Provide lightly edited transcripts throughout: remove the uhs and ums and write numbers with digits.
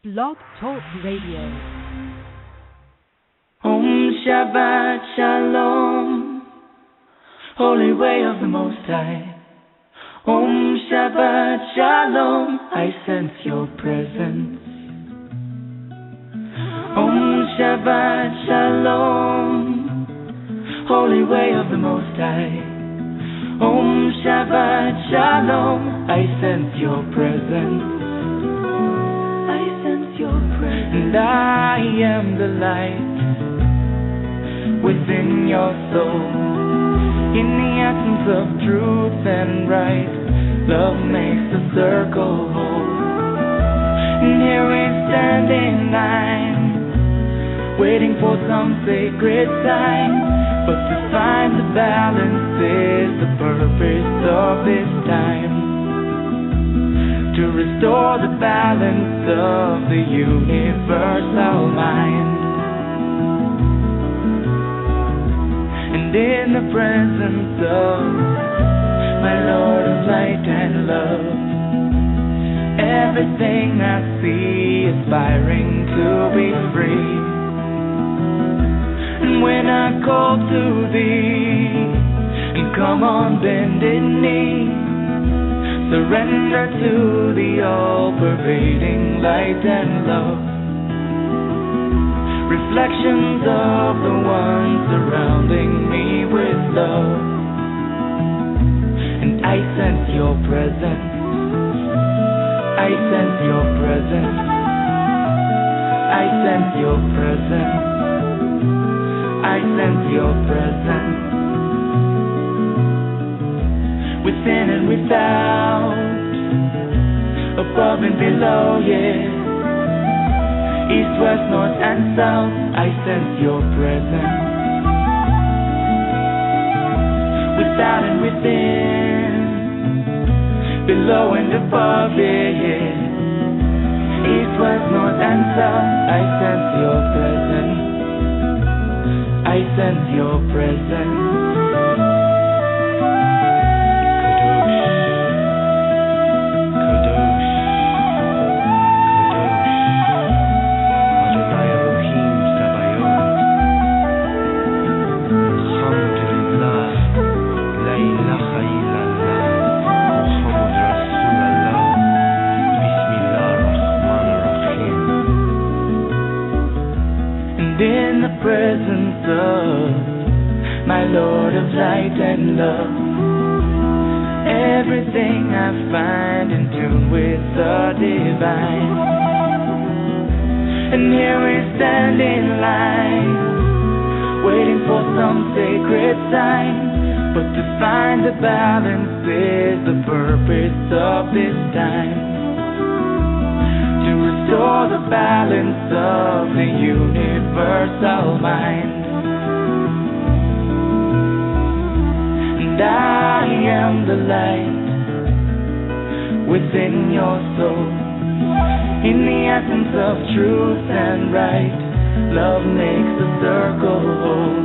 Blog Talk Radio. Om Shabbat Shalom, Holy Way of the Most High. Om Shabbat Shalom, I sense your presence. Om Shabbat Shalom, Holy Way of the Most High. Om Shabbat Shalom, I sense your presence. And I am the light within your soul. In the essence of truth and right, love makes the circle whole. And here we stand in line, waiting for some sacred sign. But to find the balance is the purpose of this time. To restore the balance of the universal mind. And in the presence of my Lord of light and love, everything I see aspiring to be free. And when I call to thee, and come on bended knee, surrender to the all-pervading light and love. Reflections of the one surrounding me with love. And I sense your presence. I sense your presence. I sense your presence. I sense your presence. Within and without, above and below, yeah. East, west, north and south, I sense your presence. Without and within, below and above, yeah, yeah. East, west, north and south, I sense your presence. I sense your presence. Presence of my Lord of light and love, everything I find in tune with the divine. And here we stand in line, waiting for some sacred sign. But to find the balance is the purpose of this time. Restore the balance of the universal mind. And I am the light within your soul. In the essence of truth and right, love makes the circle whole.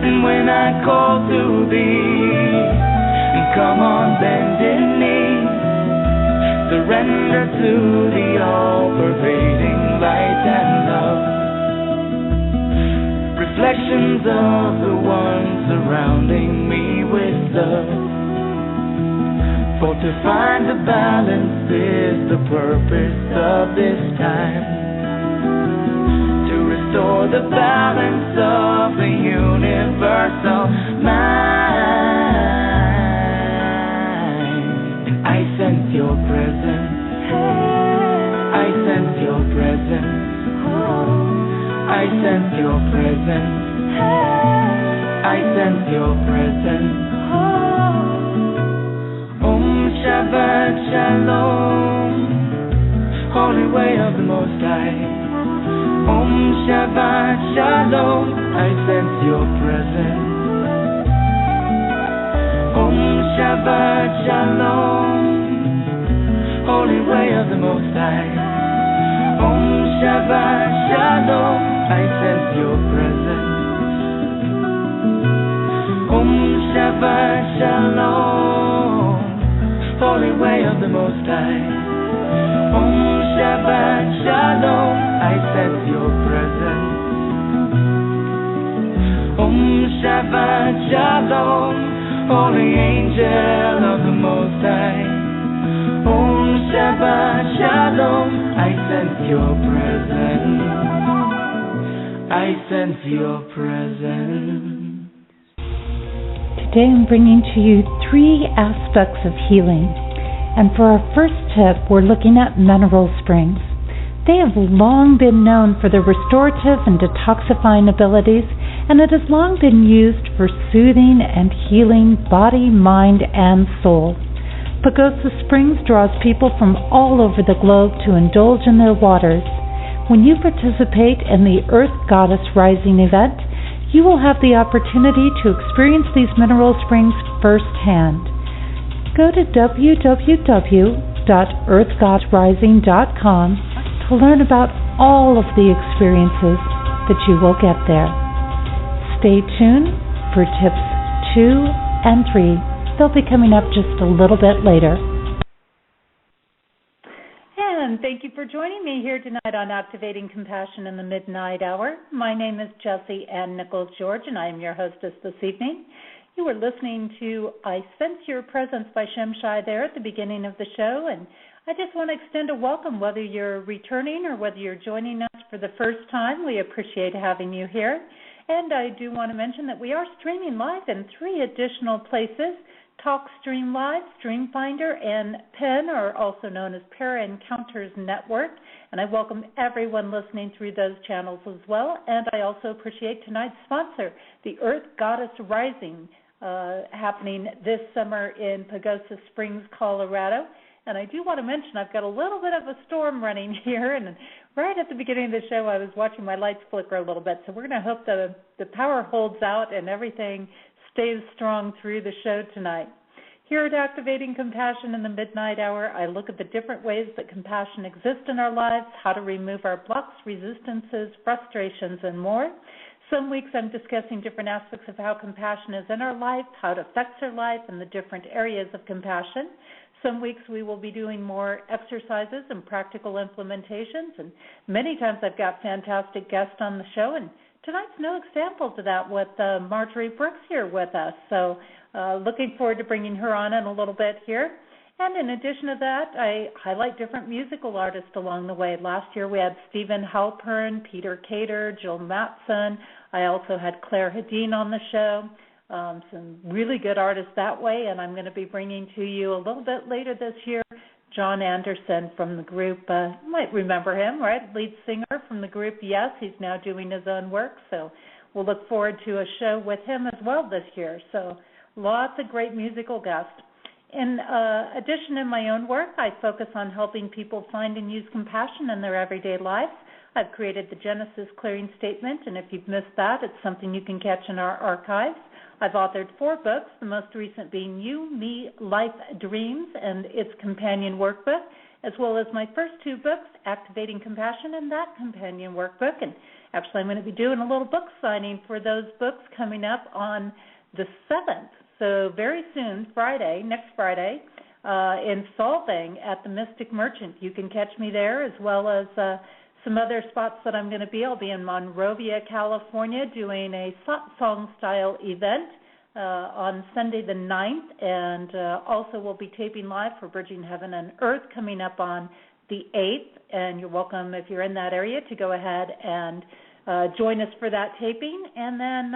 And when I call to thee, and come on bended knee, surrender to the all-pervading light and love. Reflections of the one surrounding me with love. For to find the balance is the purpose of this time. To restore the balance of the universal mind. I sense your presence. I sense your presence. I sense your presence. I sense your presence. Om Shabbat Shalom, Holy Way of the Most High. Om Shabbat Shalom, I sense your presence. Om Shabbat Shalom, Holy Way of the Most High. Om Shabbat Shalom, I sense your presence. Om Shabbat Shalom, Holy Way of the Most High. Om Shabbat Shabbat Shalom, holy angel of the Most High. Om Shabbat Shalom, I sense your presence. I sense your presence. Today I'm bringing to you 3 aspects of healing. And for our first tip, we're looking at mineral springs. They have long been known for their restorative and detoxifying abilities, and it has long been used for soothing and healing body, mind, and soul. Pagosa Springs draws people from all over the globe to indulge in their waters. When you participate in the Earth Goddess Rising event, you will have the opportunity to experience these mineral springs firsthand. Go to www.earthgoddessrising.com to learn about all of the experiences that you will get there. Stay tuned for tips 2 and 3. They'll be coming up just a little bit later. And thank you for joining me here tonight on Activating Compassion in the Midnight Hour. My name is Jessie Ann Nichols George, and I am your hostess this evening. You are listening to I Sense Your Presence by Shem Shai there at the beginning of the show, and I just want to extend a welcome, whether you're returning or whether you're joining us for the first time. We appreciate having you here. And I do want to mention that we are streaming live in 3 additional places. TalkStream Live, StreamFinder, and PEN, are also known as Para Encounters Network. And I welcome everyone listening through those channels as well. And I also appreciate tonight's sponsor, the Earth Goddess Rising, happening this summer in Pagosa Springs, Colorado. And I do want to mention I've got a little bit of a storm running here, and right at the beginning of the show I was watching my lights flicker a little bit. So we're going to hope the power holds out and everything stays strong through the show tonight. Here at Activating Compassion in the Midnight Hour, I look at the different ways that compassion exists in our lives, how to remove our blocks, resistances, frustrations, and more. Some weeks I'm discussing different aspects of how compassion is in our life, how it affects our life, and the different areas of compassion. Some weeks we will be doing more exercises and practical implementations, and many times I've got fantastic guests on the show, and tonight's no example to that with Marjorie Brook here with us. So looking forward to bringing her on in a little bit here. And in addition to that, I highlight different musical artists along the way. Last year we had Stephen Halpern, Peter Cater, Jill Matson. I also had Claire Hedin on the show. Some really good artists that way, and I'm going to be bringing to you a little bit later this year John Anderson from the group. You might remember him, right? Lead singer from the group Yes. He's now doing his own work, so we'll look forward to a show with him as well this year. So lots of great musical guests. In addition, in my own work, I focus on helping people find and use compassion in their everyday lives. I've created the Genesis Clearing Statement, and if you've missed that, it's something you can catch in our archives. I've authored 4 books, the most recent being You, Me, Life, Dreams, and its companion workbook, as well as my first 2 books, Activating Compassion and that companion workbook. And actually, I'm going to be doing a little book signing for those books coming up on the 7th. So very soon, next Friday, in Solvang at the Mystic Merchant. You can catch me there, as well as some other spots that I'm going to be. I'll be in Monrovia, California, doing a song-style event on Sunday the 9th, and also we'll be taping live for Bridging Heaven and Earth coming up on the 8th, and you're welcome, if you're in that area, to go ahead and join us for that taping. And then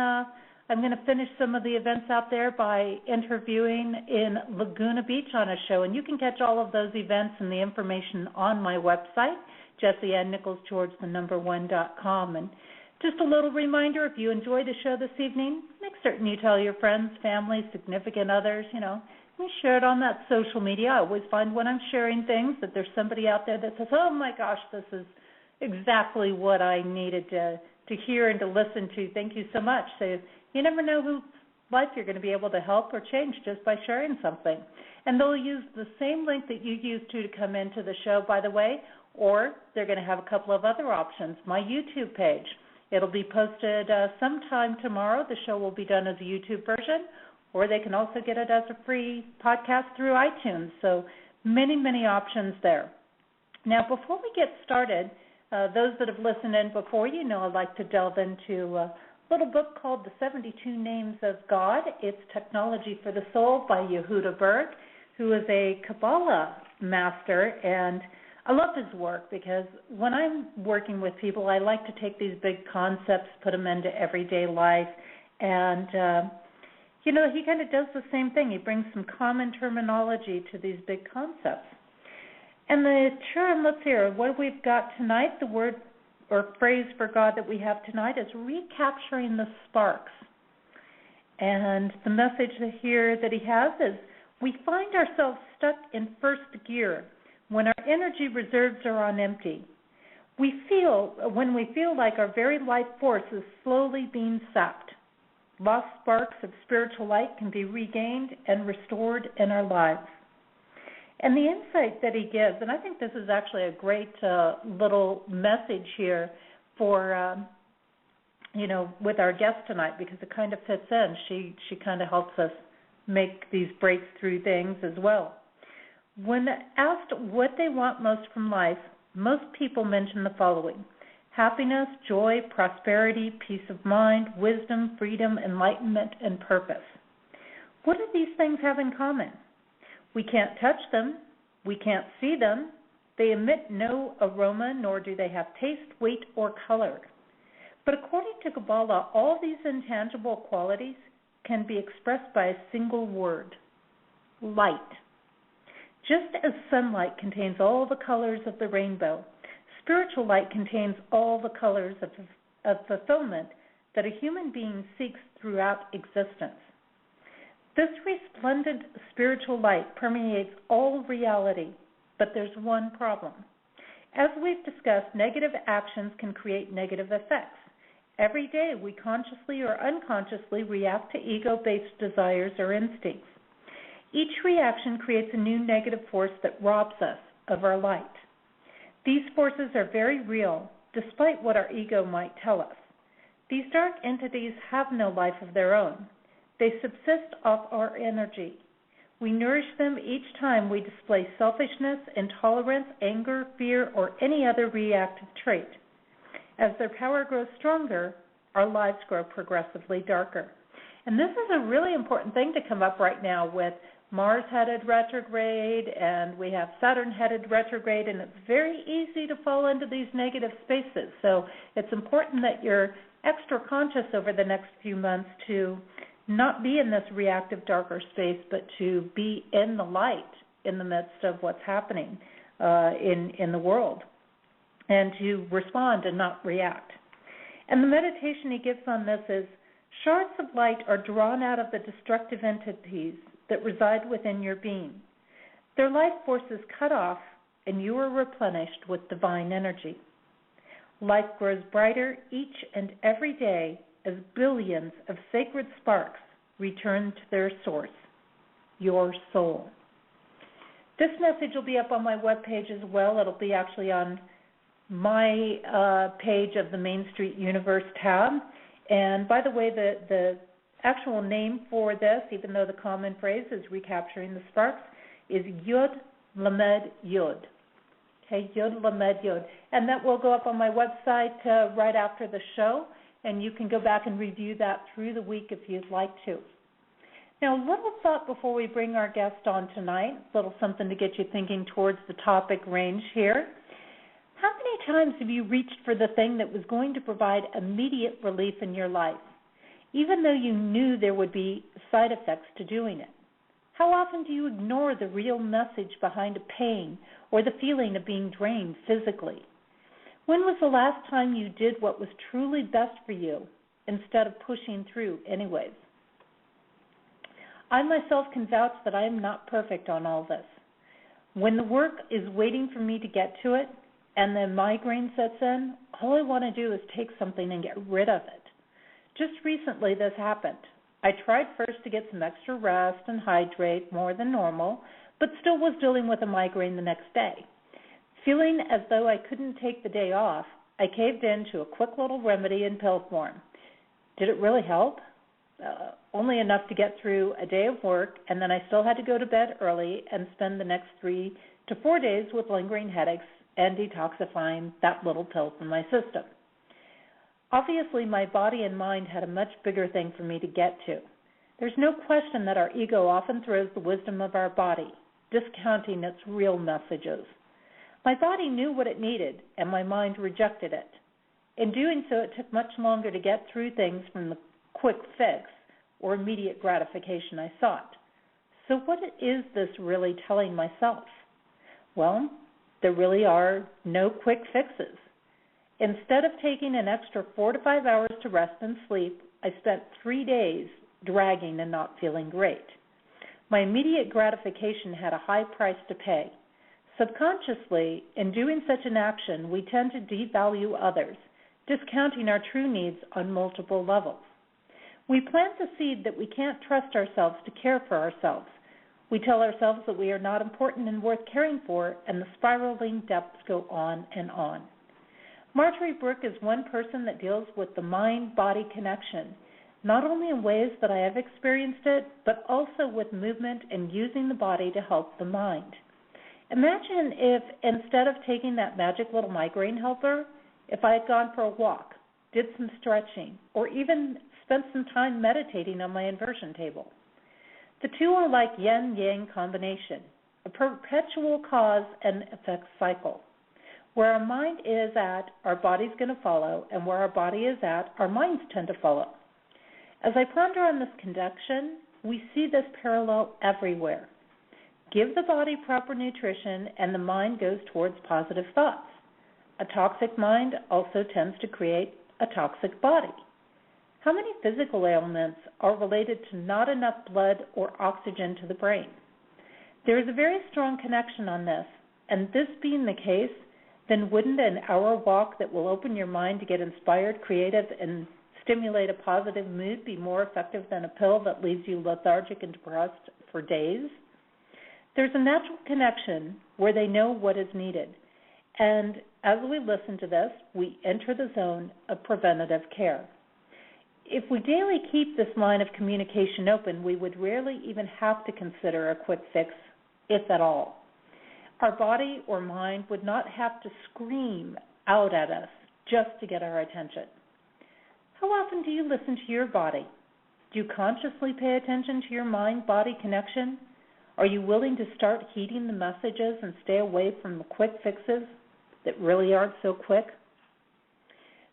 I'm going to finish some of the events out there by interviewing in Laguna Beach on a show, and you can catch all of those events and the information on my website, JessieAnnNicholsGeorge1.com. And just a little reminder, if you enjoy the show this evening, make certain you tell your friends, family, significant others, you share it on that social media. I always find when I'm sharing things that there's somebody out there that says, oh my gosh, this is exactly what I needed to hear and to listen to. Thank you so much. So you never know whose life you're going to be able to help or change just by sharing something. And they'll use the same link that you used to come into the show, by the way, or they're going to have a couple of other options. My YouTube page, it'll be posted sometime tomorrow. The show will be done as a YouTube version, or they can also get it as a free podcast through iTunes. So many, many options there. Now, before we get started, those that have listened in before, I like to delve into little book called The 72 Names of God. It's Technology for the Soul by Yehuda Berg, who is a Kabbalah master, and I love his work because when I'm working with people, I like to take these big concepts, put them into everyday life, and he kind of does the same thing. He brings some common terminology to these big concepts. And the term, let's hear, what we've got tonight, the word or phrase for God that we have tonight is recapturing the sparks. And the message here that he has is, we find ourselves stuck in first gear when our energy reserves are on empty. When we feel like our very life force is slowly being sapped. Lost sparks of spiritual light can be regained and restored in our lives. And the insight that he gives, and I think this is actually a great little message here for, with our guest tonight, because it kind of fits in. She kind of helps us make these breakthrough things as well. When asked what they want most from life, most people mention the following: happiness, joy, prosperity, peace of mind, wisdom, freedom, enlightenment, and purpose. What do these things have in common? We can't touch them. We can't see them. They emit no aroma, nor do they have taste, weight, or color. But according to Kabbalah, all these intangible qualities can be expressed by a single word: light. Just as sunlight contains all the colors of the rainbow, spiritual light contains all the colors of fulfillment that a human being seeks throughout existence. This resplendent spiritual light permeates all reality, but there's one problem. As we've discussed, negative actions can create negative effects. Every day we consciously or unconsciously react to ego-based desires or instincts. Each reaction creates a new negative force that robs us of our light. These forces are very real, despite what our ego might tell us. These dark entities have no life of their own. They subsist off our energy. We nourish them each time we display selfishness, intolerance, anger, fear, or any other reactive trait. As their power grows stronger, our lives grow progressively darker. And this is a really important thing to come up right now with Mars headed retrograde, and we have Saturn headed retrograde, and it's very easy to fall into these negative spaces. So it's important that you're extra conscious over the next few months to not be in this reactive, darker space, but to be in the light in the midst of what's happening in the world, and to respond and not react. And the meditation he gives on this is, shards of light are drawn out of the destructive entities that reside within your being. Their life force is cut off, and you are replenished with divine energy. Life grows brighter each and every day as billions of sacred sparks return to their source, your soul. This message will be up on my webpage as well. It'll be actually on my page of the Main Street Universe tab. And by the way, the actual name for this, even though the common phrase is recapturing the sparks, is Yud Lamed Yud. Okay, Yud Lamed Yud. And that will go up on my website right after the show, and you can go back and review that through the week if you'd like to. Now, a little thought before we bring our guest on tonight, a little something to get you thinking towards the topic range here. How many times have you reached for the thing that was going to provide immediate relief in your life, even though you knew there would be side effects to doing it? How often do you ignore the real message behind a pain or the feeling of being drained physically? When was the last time you did what was truly best for you instead of pushing through anyways? I myself can vouch that I am not perfect on all this. When the work is waiting for me to get to it and the migraine sets in, all I want to do is take something and get rid of it. Just recently this happened. I tried first to get some extra rest and hydrate more than normal, but still was dealing with a migraine the next day. Feeling as though I couldn't take the day off, I caved in to a quick little remedy in pill form. Did it really help? Only enough to get through a day of work, and then I still had to go to bed early and spend the next 3 to 4 days with lingering headaches and detoxifying that little pill from my system. Obviously, my body and mind had a much bigger thing for me to get to. There's no question that our ego often throws the wisdom of our body, discounting its real messages. My body knew what it needed, and my mind rejected it. In doing so, it took much longer to get through things from the quick fix or immediate gratification I sought. So what is this really telling myself? Well, there really are no quick fixes. Instead of taking an extra 4 to 5 hours to rest and sleep, I spent 3 days dragging and not feeling great. My immediate gratification had a high price to pay. Subconsciously, in doing such an action, we tend to devalue others, discounting our true needs on multiple levels. We plant the seed that we can't trust ourselves to care for ourselves. We tell ourselves that we are not important and worth caring for, and the spiraling depths go on and on. Marjorie Brook is one person that deals with the mind-body connection, not only in ways that I have experienced it, but also with movement and using the body to help the mind. Imagine if, instead of taking that magic little migraine helper, if I had gone for a walk, did some stretching, or even spent some time meditating on my inversion table. The two are like yin-yang combination, a perpetual cause and effect cycle. Where our mind is at, our body's going to follow, and where our body is at, our minds tend to follow. As I ponder on this connection, we see this parallel everywhere. Give the body proper nutrition, and the mind goes towards positive thoughts. A toxic mind also tends to create a toxic body. How many physical ailments are related to not enough blood or oxygen to the brain? There is a very strong connection on this, and this being the case, then wouldn't an hour walk that will open your mind to get inspired, creative, and stimulate a positive mood be more effective than a pill that leaves you lethargic and depressed for days? There's a natural connection where they know what is needed, and as we listen to this, we enter the zone of preventative care. If we daily keep this line of communication open, we would rarely even have to consider a quick fix, if at all. Our body or mind would not have to scream out at us just to get our attention. How often do you listen to your body? Do you consciously pay attention to your mind-body connection? Are you willing to start heeding the messages and stay away from the quick fixes that really aren't so quick?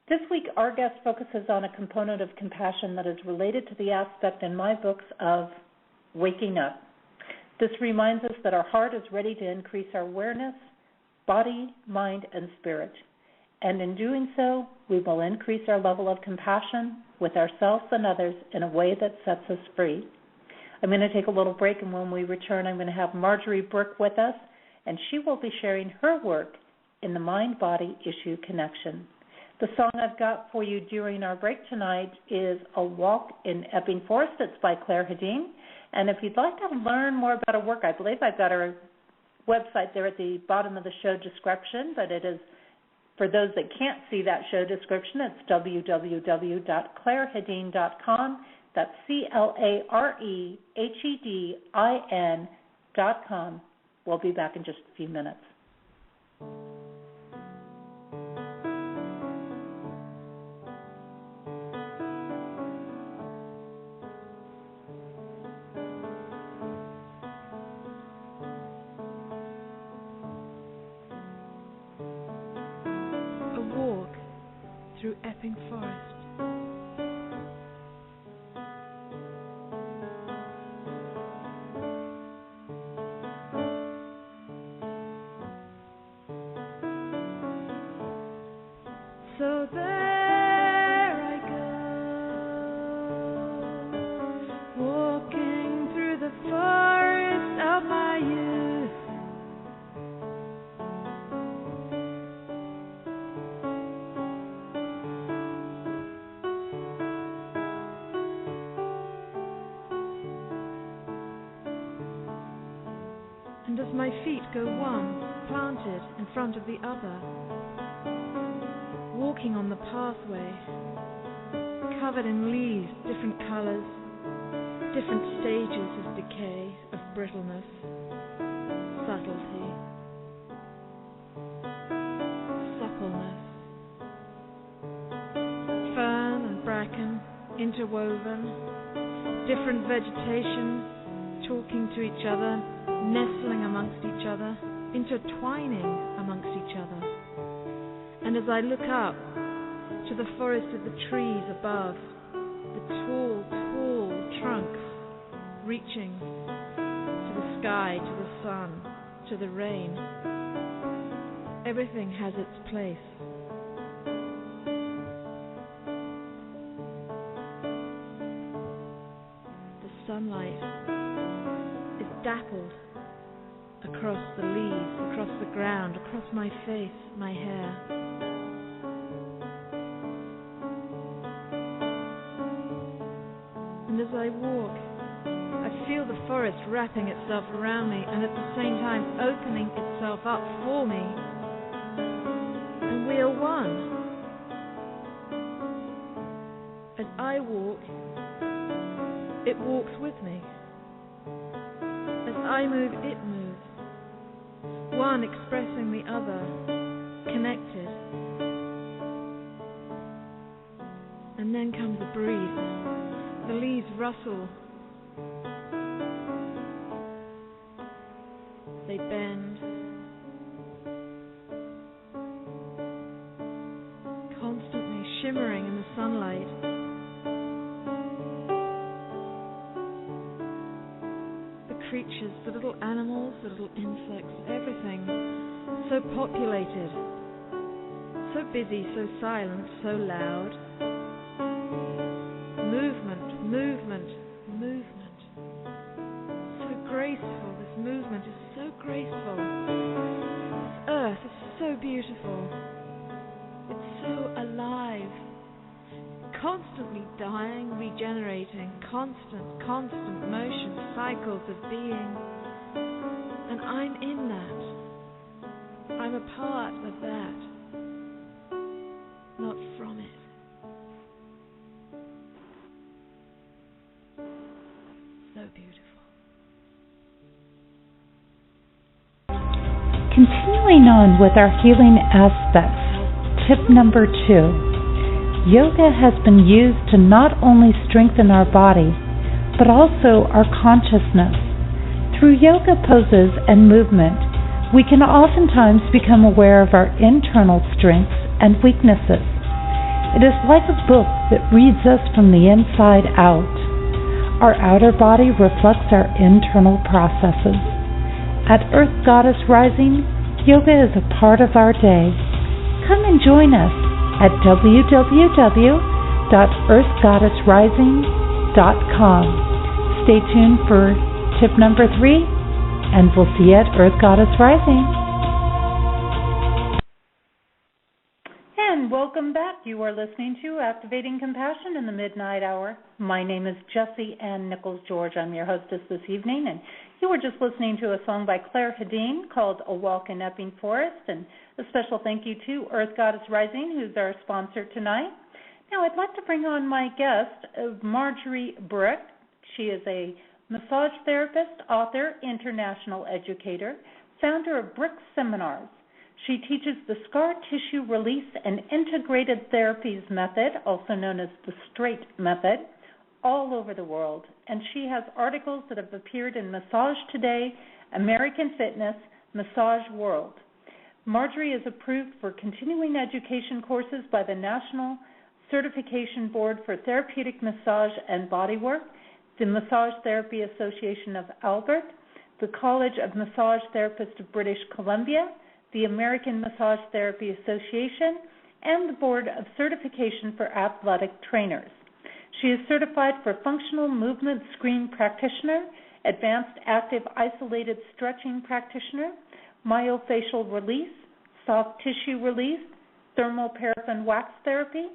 This week, our guest focuses on a component of compassion that is related to the aspect in my books of waking up. This reminds us that our heart is ready to increase our awareness, body, mind, and spirit. And in doing so, we will increase our level of compassion with ourselves and others in a way that sets us free. I'm going to take a little break, and when we return, I'm going to have Marjorie Brook with us, and she will be sharing her work in the mind-body issue connection. The song I've got for you during our break tonight is A Walk in Epping Forest. It's by Claire Hedin. And if you'd like to learn more about her work, I believe I've got her website there at the bottom of the show description, but it is, for those that can't see that show description, it's www.clairehedin.com. That's CLAREHEDIN.com. We'll be back in just a few minutes. Through Epping Forest. So there I go, walking through the forest of my youth. And as my feet go one, planted in front of the other, walking on the pathway, covered in leaves, different colors, different stages of decay, of brittleness, subtlety, suppleness, interwoven, different vegetation talking to each other, nestling amongst each other, intertwining amongst each other. And as I look up to the forest of the trees above, the tall, tall trunks reaching to the sky, to the sun, to the rain, everything has its place. The sunlight is dappled across the leaves, across the ground, across my face, my hair. And as I walk, I feel the forest wrapping itself around me and at the same time opening itself up for me. And we are one. As I walk, it walks with me. As I move, it moves. One expressing the other, connected. And then comes a breeze. The leaves rustle. They bend. Constantly shimmering in the sunlight. The creatures, the little animals, the little insects, everything so populated, so busy, so silent, so loud. Movement, movement, movement. So graceful, this movement is so graceful. This earth is so beautiful. It's so alive. Constantly dying, regenerating, constant motion, cycles of being. And I'm in that. I'm a part of that. Not from it. So beautiful. Continuing on with our healing aspects, tip number 2. Yoga has been used to not only strengthen our body, but also our consciousness. Through yoga poses and movement, we can oftentimes become aware of our internal strengths and weaknesses. It is like a book that reads us from the inside out. Our outer body reflects our internal processes. At Earth Goddess Rising, yoga is a part of our day. Come and join us at www.earthgoddessrising.com. Stay tuned for tip number 3, and we'll see you at Earth Goddess Rising. And welcome back. You are listening to Activating Compassion in the Midnight Hour. My name is Jessie Ann Nichols George. I'm your hostess this evening, and you were just listening to a song by Claire Hedin called A Walk in Epping Forest, and a special thank you to Earth Goddess Rising, who's our sponsor tonight. Now, I'd like to bring on my guest, Marjorie Brook. She is a massage therapist, author, international educator, founder of Brook Seminars. She teaches the Scar Tissue Release and Integrated Therapies Method, also known as the Straight Method, all over the world. And she has articles that have appeared in Massage Today, American Fitness, Massage World. Marjorie is approved for continuing education courses by the National Certification Board for Therapeutic Massage and Bodywork, the Massage Therapy Association of Albert, the College of Massage Therapists of British Columbia, the American Massage Therapy Association, and the Board of Certification for Athletic Trainers. She is certified for Functional Movement Screen Practitioner, Advanced Active Isolated Stretching Practitioner, Myofascial Release, Soft Tissue Release, Thermal Paraffin Wax Therapy,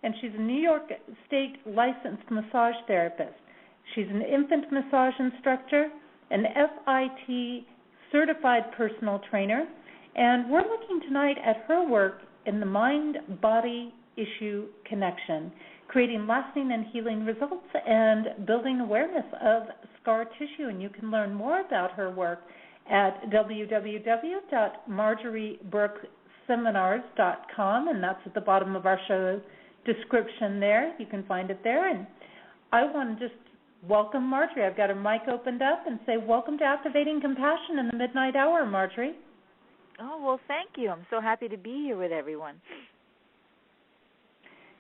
and she's a New York State licensed massage therapist. She's an infant massage instructor, an FIT certified personal trainer, and we're looking tonight at her work in the mind-body issue connection, creating lasting and healing results and building awareness of scar tissue. And you can learn more about her work at www.marjoriebrookseminars.com, and that's at the bottom of our show description there. You can find it there. And I want to just welcome Marjorie. I've got her mic opened up and say welcome to Activating Compassion in the Midnight Hour, Marjorie. Oh, well, thank you. I'm so happy to be here with everyone.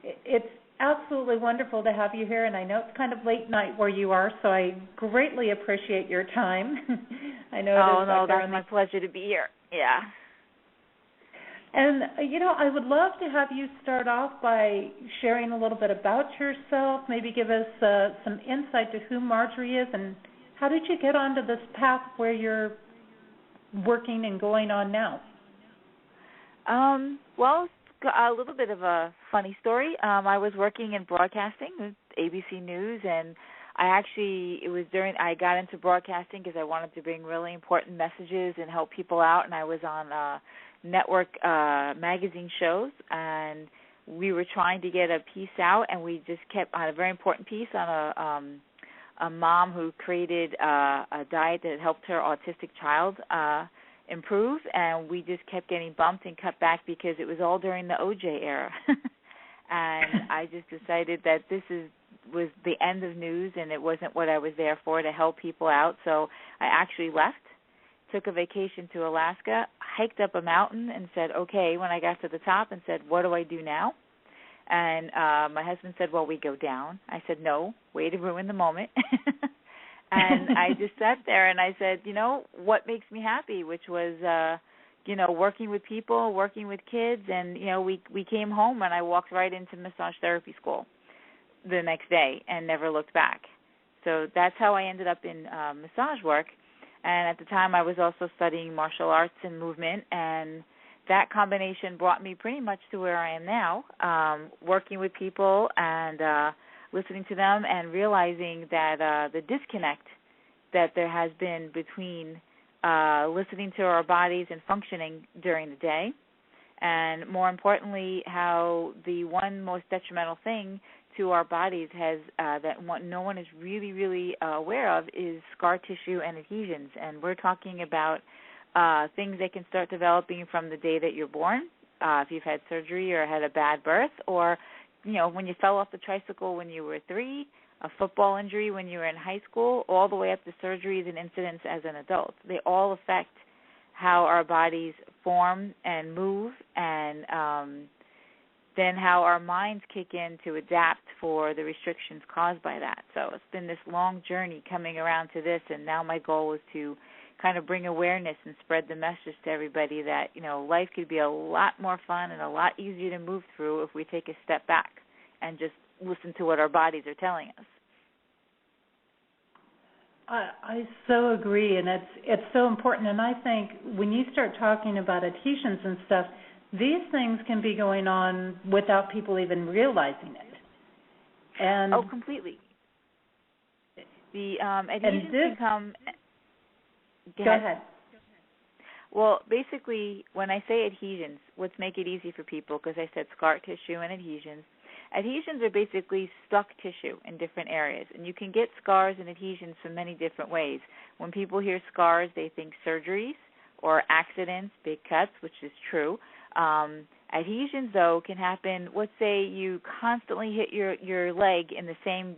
It's absolutely wonderful to have you here, and I know it's kind of late night where you are, so I greatly appreciate your time. I know. Oh, no, that's my pleasure to be here. Yeah. And, I would love to have you start off by sharing a little bit about yourself, maybe give us some insight to who Marjorie is, and how did you get onto this path where you're working and going on now? Well, a little bit of a funny story. I was working in broadcasting with ABC News, and I got into broadcasting because I wanted to bring really important messages and help people out, and I was on network magazine shows, and we were trying to get a piece out, and we just kept on a very important piece on a mom who created a diet that helped her autistic child improve, and we just kept getting bumped and cut back because it was all during the OJ era. And I just decided that was the end of news, and it wasn't what I was there for, to help people out. So I actually left, took a vacation to Alaska, hiked up a mountain, and said, okay, when I got to the top, and said, what do I do now? And my husband said, well, we go down. I said, no, way to ruin the moment. And I just sat there and I said, what makes me happy, which was, working with people, working with kids. And, we came home and I walked right into massage therapy school the next day and never looked back. So that's how I ended up in massage work. And at the time I was also studying martial arts and movement, and that combination brought me pretty much to where I am now, working with people and listening to them and realizing that the disconnect that there has been between listening to our bodies and functioning during the day, and more importantly, how the one most detrimental thing to our bodies no one is really, really aware of is scar tissue and adhesions. And we're talking about things that can start developing from the day that you're born, if you've had surgery or had a bad birth, or when you fell off the tricycle when you were 3, a football injury when you were in high school, all the way up to surgeries and incidents as an adult. They all affect how our bodies form and move, and then how our minds kick in to adapt for the restrictions caused by that. So it's been this long journey coming around to this, and now my goal is to kind of bring awareness and spread the message to everybody that, life could be a lot more fun and a lot easier to move through if we take a step back and just listen to what our bodies are telling us. I so agree, and it's so important. And I think when you start talking about adhesions and stuff, these things can be going on without people even realizing it. And completely. The adhesions can come. Go ahead. Well, basically, when I say adhesions, let's make it easy for people, because I said scar tissue and adhesions. Adhesions are basically stuck tissue in different areas, and you can get scars and adhesions from many different ways. When people hear scars, they think surgeries or accidents, big cuts, which is true. Adhesions, though, can happen. Let's say you constantly hit your leg in the same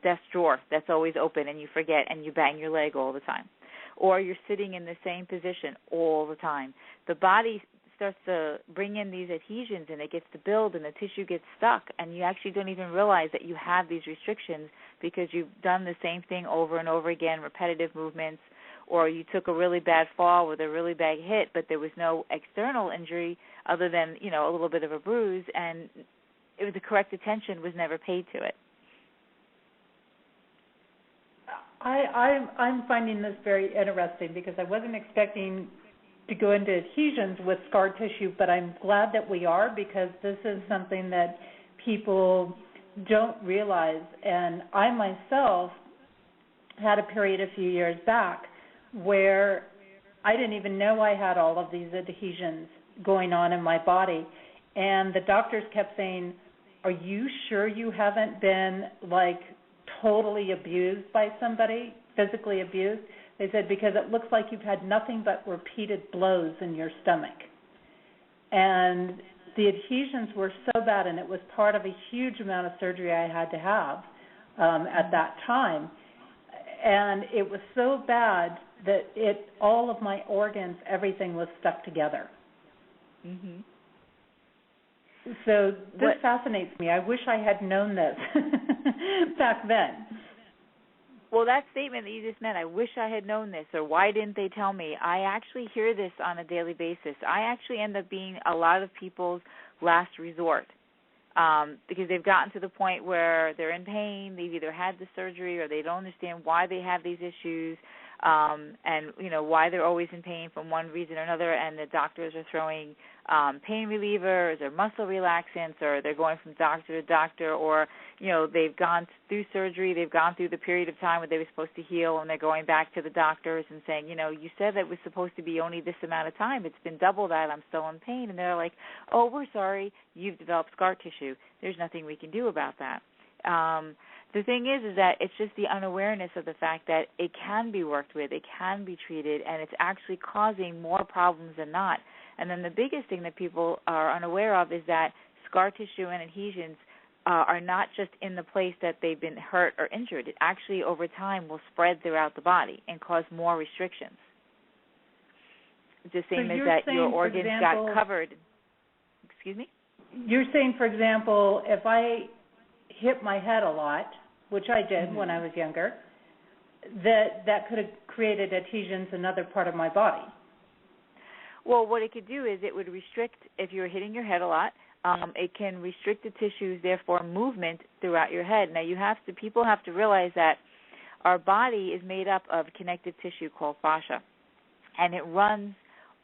desk drawer that's always open, and you forget, and you bang your leg all the time. Or you're sitting in the same position all the time. The body starts to bring in these adhesions, and it gets to build, and the tissue gets stuck, and you actually don't even realize that you have these restrictions because you've done the same thing over and over again, repetitive movements, or you took a really bad fall with a really bad hit, but there was no external injury other than, a little bit of a bruise, and the correct attention was never paid to it. I'm finding this very interesting because I wasn't expecting to go into adhesions with scar tissue, but I'm glad that we are, because this is something that people don't realize. And I myself had a period a few years back where I didn't even know I had all of these adhesions going on in my body. And the doctors kept saying, are you sure you haven't been totally abused by somebody, physically abused? They said, because it looks like you've had nothing but repeated blows in your stomach. And the adhesions were so bad, and it was part of a huge amount of surgery I had to have at that time. And it was so bad that all of my organs, everything was stuck together. Mm-hmm. So this fascinates me. I wish I had known this back then. Well, that statement that you just made, I wish I had known this, or why didn't they tell me? I actually hear this on a daily basis. I actually end up being a lot of people's last resort because they've gotten to the point where they're in pain, they've either had the surgery or they don't understand why they have these issues, and, you know, why they're always in pain from one reason or another, and the doctors are throwing pain relievers or muscle relaxants, or they're going from doctor to doctor, or, you know, they've gone through surgery, they've gone through the period of time where they were supposed to heal, and they're going back to the doctors and saying, you know, you said that it was supposed to be only this amount of time. It's been double that. I'm still in pain. And they're like, oh, we're sorry. You've developed scar tissue. There's nothing we can do about that. The thing is that it's just the unawareness of the fact that it can be worked with, it can be treated, and it's actually causing more problems than not. And then the biggest thing that people are unaware of is that scar tissue and adhesions are not just in the place that they've been hurt or injured. It actually, over time, will spread throughout the body and cause more restrictions. The same as that your organs got covered. Excuse me? You're saying, for example, if I hit my head a lot, which I did when I was younger, that could have created adhesions in another part of my body. Well, what it could do is it would restrict, if you're hitting your head a lot, it can restrict the tissues, therefore movement throughout your head. Now, people have to realize that our body is made up of connective tissue called fascia, and it runs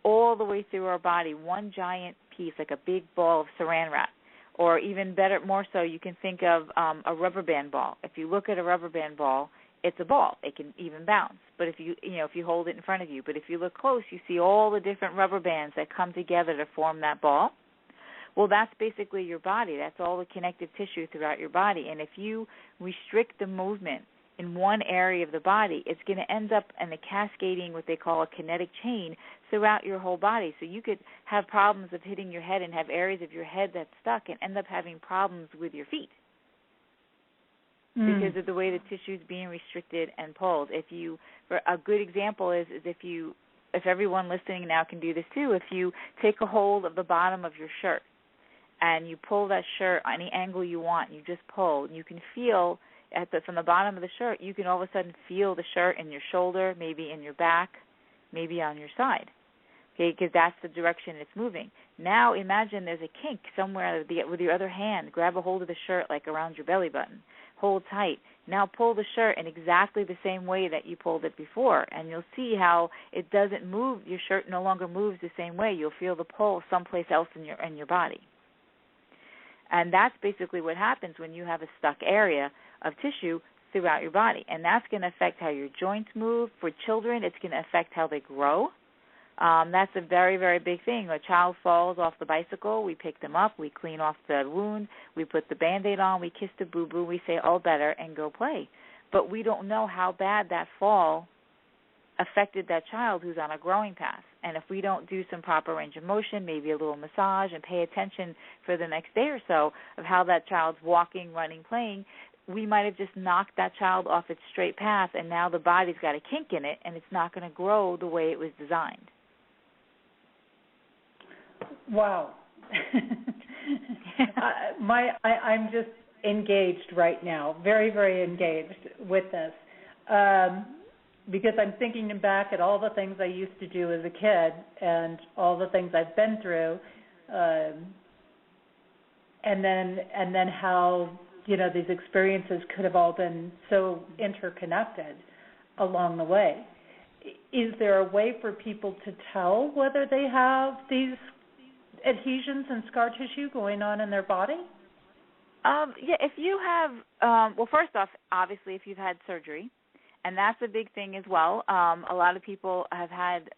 all the way through our body, one giant piece, like a big ball of saran wrap. Or even better, more so, you can think of a rubber band ball. If you look at a rubber band ball, it's a ball. It can even bounce. But if you hold it in front of you, but if you look close, you see all the different rubber bands that come together to form that ball. Well, that's basically your body. That's all the connective tissue throughout your body. And if you restrict the movement in one area of the body, it's going to end up in a cascading, what they call a kinetic chain, throughout your whole body. So you could have problems of hitting your head and have areas of your head that's stuck and end up having problems with your feet because of the way the tissue is being restricted and pulled. A good example is if everyone listening now can do this too, if you take a hold of the bottom of your shirt and you pull that shirt any angle you want, you just pull, and you can feel from the bottom of the shirt, you can all of a sudden feel the shirt in your shoulder, maybe in your back, maybe on your side, okay, because that's the direction it's moving. Now imagine there's a kink somewhere with your other hand. Grab a hold of the shirt like around your belly button. Hold tight. Now pull the shirt in exactly the same way that you pulled it before, and you'll see how it doesn't move. Your shirt no longer moves the same way. You'll feel the pull someplace else in your body. And that's basically what happens when you have a stuck area of tissue throughout your body. And that's going to affect how your joints move. For children, it's going to affect how they grow. That's a very, very big thing. A child falls off the bicycle, we pick them up, we clean off the wound, we put the Band-Aid on, we kiss the boo-boo, we say, all better, and go play. But we don't know how bad that fall affected that child who's on a growing path. And if we don't do some proper range of motion, maybe a little massage, and pay attention for the next day or so of how that child's walking, running, playing, we might have just knocked that child off its straight path, and now the body's got a kink in it, and it's not going to grow the way it was designed. Wow. I'm just engaged right now, very, very engaged with this, because I'm thinking back at all the things I used to do as a kid and all the things I've been through, and then how these experiences could have all been so interconnected along the way. Is there a way for people to tell whether they have these adhesions and scar tissue going on in their body? Yeah, if you have, well, first off, obviously, if you've had surgery, and that's a big thing as well. A lot of people have had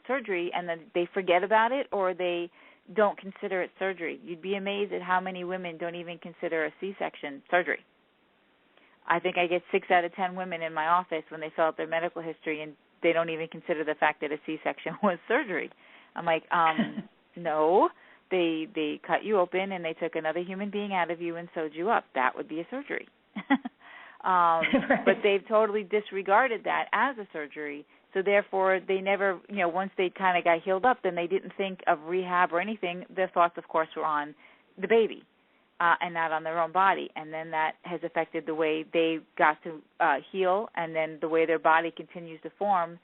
surgery and then they forget about it, or they don't consider it surgery. You'd be amazed at how many women don't even consider a C-section surgery. I think I get 6 out of 10 women in my office when they fill out their medical history and they don't even consider the fact that a C-section was surgery. I'm like, no, they cut you open and they took another human being out of you and sewed you up. That would be a surgery. Right. But they've totally disregarded that as a surgery. So therefore, they never, once they kind of got healed up, then they didn't think of rehab or anything. Their thoughts, of course, were on the baby and not on their own body. And then that has affected the way they got to heal, and then the way their body continues to form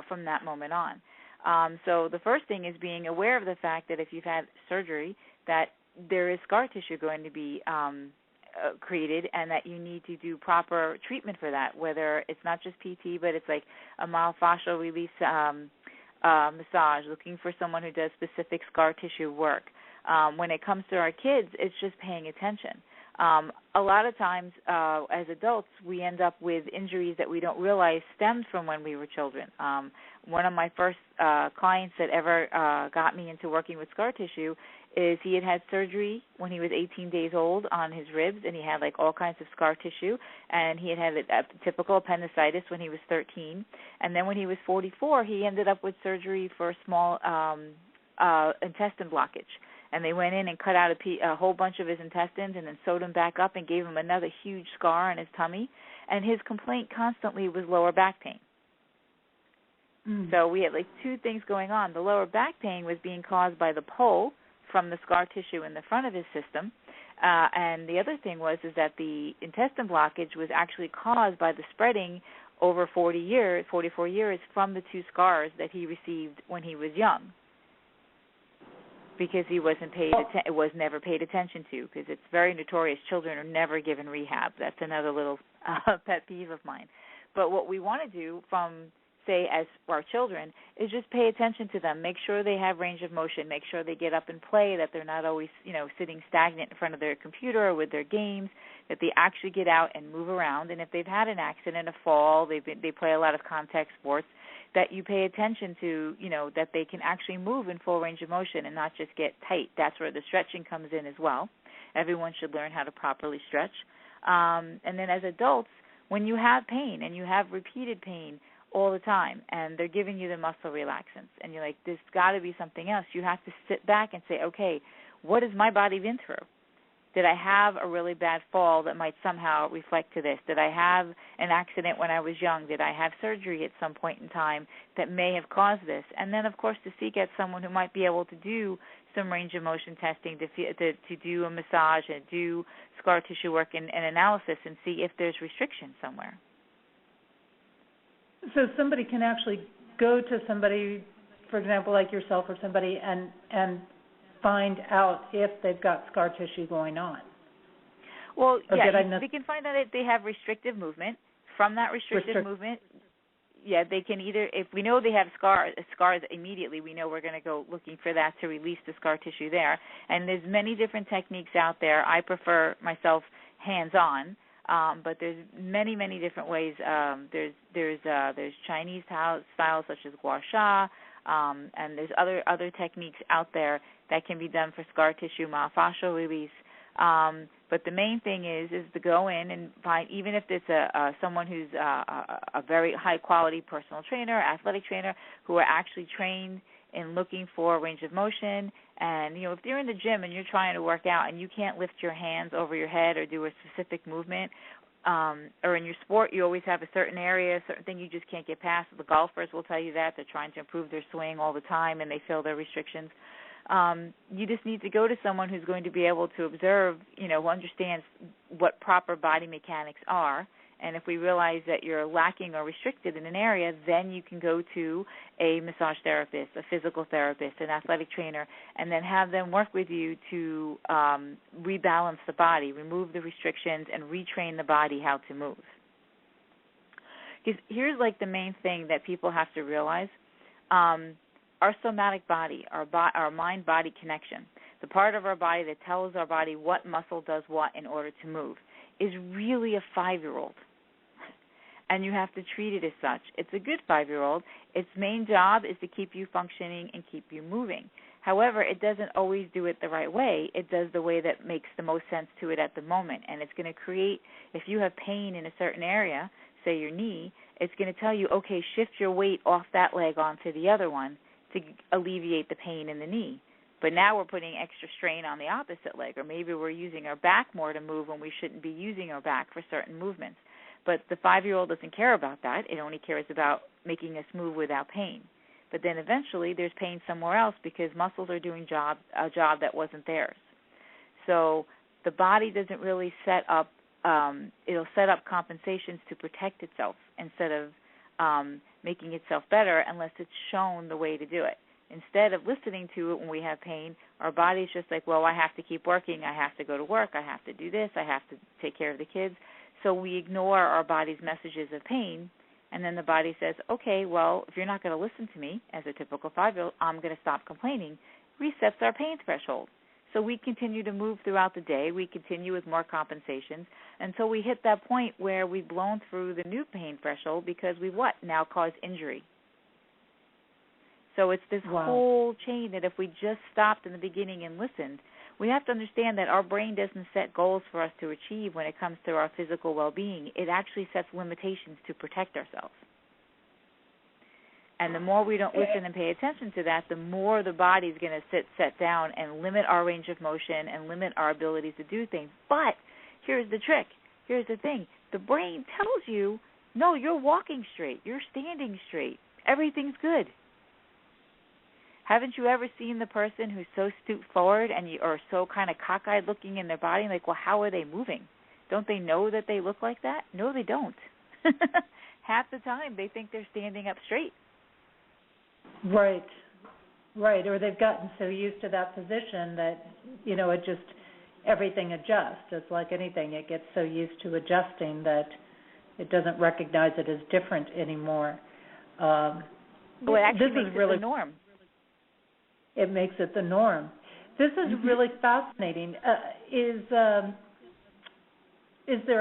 from that moment on. So the first thing is being aware of the fact that if you've had surgery, that there is scar tissue going to be created, and that you need to do proper treatment for that, whether it's not just PT, but it's like a myofascial release massage, looking for someone who does specific scar tissue work. When it comes to our kids, it's just paying attention. A lot of times as adults, we end up with injuries that we don't realize stemmed from when we were children. One of my first clients that ever got me into working with scar tissue is he had surgery when he was 18 days old on his ribs, and he had like all kinds of scar tissue, and he had a typical appendicitis when he was 13. And then when he was 44, he ended up with surgery for a small intestine blockage. And they went in and cut out a whole bunch of his intestines and then sewed him back up and gave him another huge scar on his tummy. And his complaint constantly was lower back pain. So we had like two things going on. The lower back pain was being caused by the pull from the scar tissue in the front of his system. And the other thing is that the intestine blockage was actually caused by the spreading over 44 years from the two scars that he received when he was young, because he wasn't it was never paid attention to, because it's very notorious. Children are never given rehab. That's another little pet peeve of mine. But what we want to do from, say, as our children, is just pay attention to them. Make sure they have range of motion. Make sure they get up and play, that they're not always, sitting stagnant in front of their computer or with their games, that they actually get out and move around. And if they've had an accident, a fall, they play a lot of contact sports, that you pay attention to, that they can actually move in full range of motion and not just get tight. That's where the stretching comes in as well. Everyone should learn how to properly stretch. And then as adults, when you have pain and you have repeated pain all the time and they're giving you the muscle relaxants and you're like, there's got to be something else, you have to sit back and say, okay, what has my body been through? Did I have a really bad fall that might somehow reflect to this? Did I have an accident when I was young? Did I have surgery at some point in time that may have caused this? And then, of course, to seek out someone who might be able to do some range of motion testing, to do a massage and do scar tissue work and analysis and see if there's restriction somewhere. So somebody can actually go to somebody, for example, like yourself or somebody, and find out if they've got scar tissue going on. Well, they can find out if they have restrictive movement. From that restrictive movement, they can either, if we know they have scars immediately, we know we're going to go looking for that to release the scar tissue there. And there's many different techniques out there. I prefer myself hands-on, but there's many, many different ways. There's Chinese styles such as gua sha, and there's other techniques out there that can be done for scar tissue myofascial release. But the main thing is to go in and find, even if it's someone who's a very high-quality personal trainer, athletic trainer, who are actually trained in looking for range of motion. And, if you're in the gym and you're trying to work out and you can't lift your hands over your head or do a specific movement, or in your sport you always have a certain area, a certain thing you just can't get past. The golfers will tell you that. They're trying to improve their swing all the time and they feel their restrictions. You just need to go to someone who's going to be able to observe, who understands what proper body mechanics are. And if we realize that you're lacking or restricted in an area, then you can go to a massage therapist, a physical therapist, an athletic trainer, and then have them work with you to rebalance the body, remove the restrictions, and retrain the body how to move. Because here's like the main thing that people have to realize. Our somatic body, our mind-body connection, the part of our body that tells our body what muscle does what in order to move, is really a 5-year-old. And you have to treat it as such. It's a good 5-year-old. Its main job is to keep you functioning and keep you moving. However, it doesn't always do it the right way. It does the way that makes the most sense to it at the moment. And it's going to create, if you have pain in a certain area, say your knee, it's going to tell you, okay, shift your weight off that leg onto the other one to alleviate the pain in the knee. But now we're putting extra strain on the opposite leg, or maybe we're using our back more to move when we shouldn't be using our back for certain movements. But the 5-year-old doesn't care about that. It only cares about making us move without pain. But then eventually there's pain somewhere else because muscles are doing a job that wasn't theirs. So the body doesn't really set up, it'll set up compensations to protect itself instead of making itself better unless it's shown the way to do it. Instead of listening to it when we have pain, our body's just like, well, I have to keep working, I have to go to work, I have to do this, I have to take care of the kids. So we ignore our body's messages of pain, and then the body says, okay, well, if you're not going to listen to me as a typical 5-year-old, I'm going to stop complaining. Resets our pain threshold. So we continue to move throughout the day. We continue with more compensations until we hit that point where we've blown through the new pain threshold because we've now caused injury. So it's this whole chain that if we just stopped in the beginning and listened, we have to understand that our brain doesn't set goals for us to achieve when it comes to our physical well-being. It actually sets limitations to protect ourselves. And the more we don't listen and pay attention to that, the more the body's going to set down and limit our range of motion and limit our abilities to do things. But here's the trick. Here's the thing. The brain tells you, no, you're walking straight. You're standing straight. Everything's good. Haven't you ever seen the person who's so stooped forward and or so kind of cockeyed looking in their body? Like, well, how are they moving? Don't they know that they look like that? No, they don't. Half the time they think they're standing up straight. Right. Or they've gotten so used to that position that, it just, everything adjusts. It's like anything. It gets so used to adjusting that it doesn't recognize it as different anymore. Well, it actually makes it the norm. It makes it the norm. This is really fascinating. Is there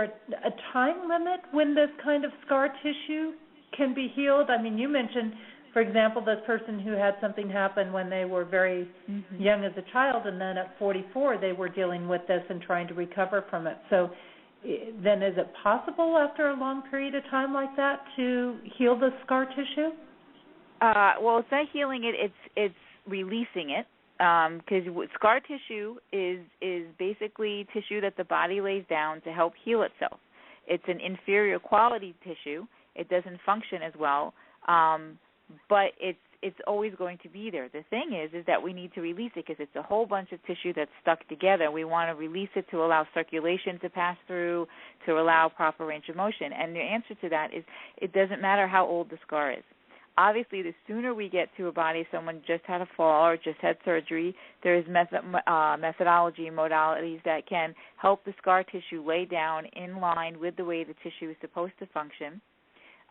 a time limit when this kind of scar tissue can be healed? I mean, you mentioned, for example, this person who had something happen when they were very young as a child, and then at 44 they were dealing with this and trying to recover from it. So then is it possible after a long period of time like that to heal the scar tissue? Well, it's not healing it. It's releasing it, because scar tissue is basically tissue that the body lays down to help heal itself. It's an inferior quality tissue. It doesn't function as well, but it's always going to be there. The thing is that we need to release it because it's a whole bunch of tissue that's stuck together. We want to release it to allow circulation to pass through, to allow proper range of motion. And the answer to that is it doesn't matter how old the scar is. Obviously, the sooner we get to a body, if someone just had a fall or just had surgery, there's methodology and modalities that can help the scar tissue lay down in line with the way the tissue is supposed to function,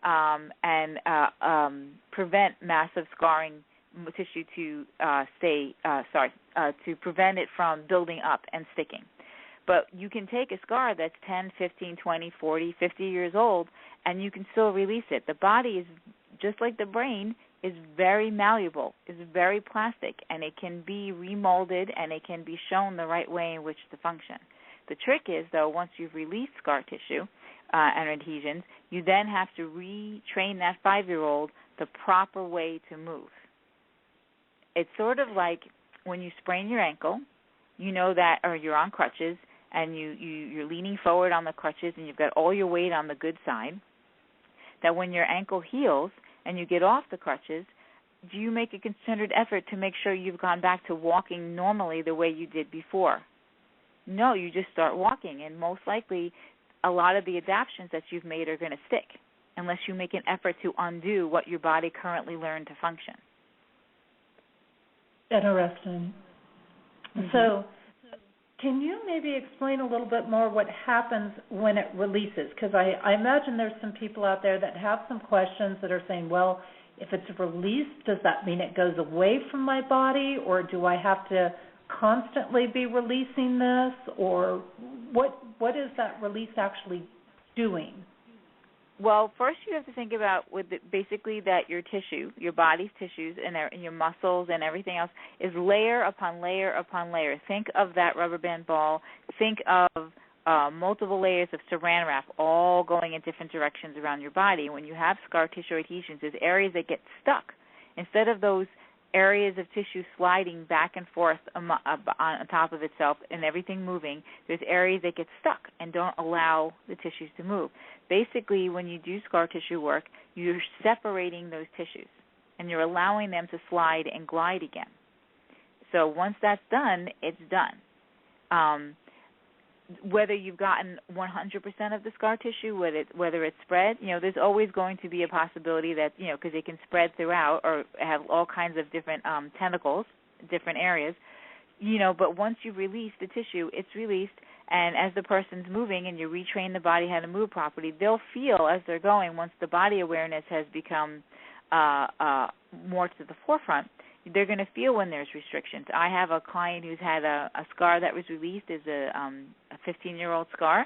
and prevent massive scarring tissue to to prevent it from building up and sticking. But you can take a scar that's 10, 15, 20, 40, 50 years old, and you can still release it. The body is, just like the brain, is very malleable, is very plastic, and it can be remolded and it can be shown the right way in which to function. The trick is, though, once you've released scar tissue and adhesions, you then have to retrain that 5-year-old the proper way to move. It's sort of like when you sprain your ankle, you know that, or you're on crutches, and you're leaning forward on the crutches and you've got all your weight on the good side, that when your ankle heals and you get off the crutches, do you make a concerted effort to make sure you've gone back to walking normally the way you did before? No, you just start walking, and most likely a lot of the adaptations that you've made are going to stick unless you make an effort to undo what your body currently learned to function. Interesting. So can you maybe explain a little bit more what happens when it releases? Because I imagine there's some people out there that have some questions that are saying, well, if it's released, does that mean it goes away from my body, or do I have to constantly be releasing this, or what is that release actually doing? Well, first you have to think about basically that your tissue, your body's tissues and your muscles and everything else is layer upon layer upon layer. Think of that rubber band ball. Think of multiple layers of saran wrap all going in different directions around your body. When you have scar tissue adhesions, there's areas that get stuck. Instead of those areas of tissue sliding back and forth on top of itself and everything moving. There's areas that get stuck and don't allow the tissues to move. Basically, when you do scar tissue work, you're separating those tissues and you're allowing them to slide and glide again. So once that's done, it's done. Whether you've gotten 100% of the scar tissue, whether it's spread, there's always going to be a possibility that, because it can spread throughout or have all kinds of different tentacles, different areas, but once you release the tissue, it's released, and as the person's moving and you retrain the body how to move properly, they'll feel as they're going, once the body awareness has become more to the forefront, they're going to feel when there's restrictions. I have a client who's had a scar that was released as a 15-year-old scar,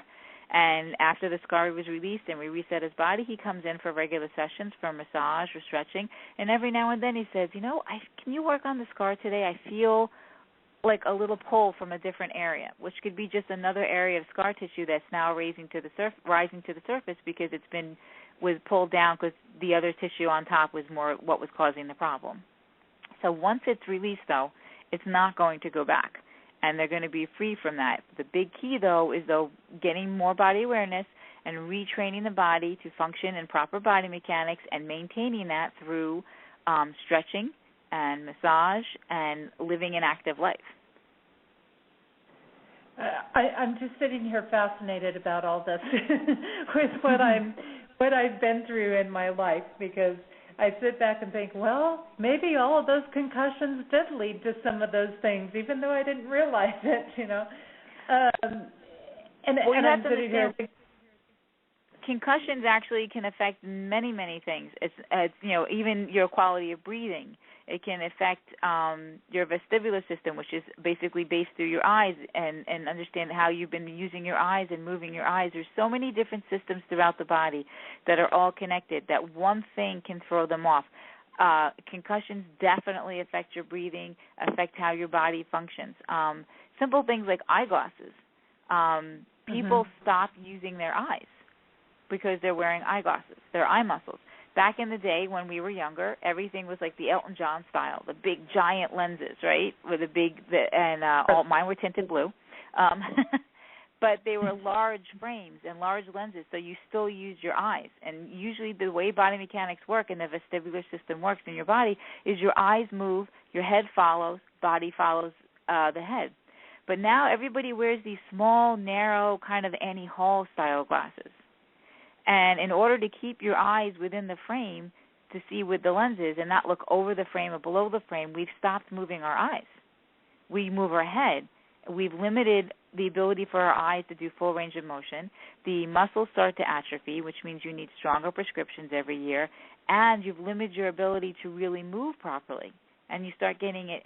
and after the scar was released and we reset his body, he comes in for regular sessions for massage or stretching, and every now and then he says, can you work on the scar today? I feel like a little pull from a different area, which could be just another area of scar tissue that's now rising to the surface because was pulled down because the other tissue on top was more what was causing the problem. So once it's released, though, it's not going to go back, and they're going to be free from that. The big key, though, is getting more body awareness and retraining the body to function in proper body mechanics and maintaining that through stretching and massage and living an active life. I'm just sitting here fascinated about all this with what I've been through in my life, because I sit back and think, well, maybe all of those concussions did lead to some of those things, even though I didn't realize it, And I'm sitting here. Concussions actually can affect many, many things. It's even your quality of breathing. It can affect your vestibular system, which is basically based through your eyes, and understand how you've been using your eyes and moving your eyes. There's so many different systems throughout the body that are all connected that one thing can throw them off. Concussions definitely affect your breathing, affect how your body functions. Simple things like eyeglasses. People stop using their eyes because they're wearing eyeglasses, their eye muscles. Back in the day when we were younger, everything was like the Elton John style, the big giant lenses, right? With all mine were tinted blue, but they were large frames and large lenses, so you still use your eyes. And usually, the way body mechanics work and the vestibular system works in your body is your eyes move, your head follows, body follows the head. But now everybody wears these small, narrow, kind of Annie Hall style glasses. And in order to keep your eyes within the frame to see with the lenses and not look over the frame or below the frame, we've stopped moving our eyes. We move our head. We've limited the ability for our eyes to do full range of motion. The muscles start to atrophy, which means you need stronger prescriptions every year, and you've limited your ability to really move properly. And you start getting it,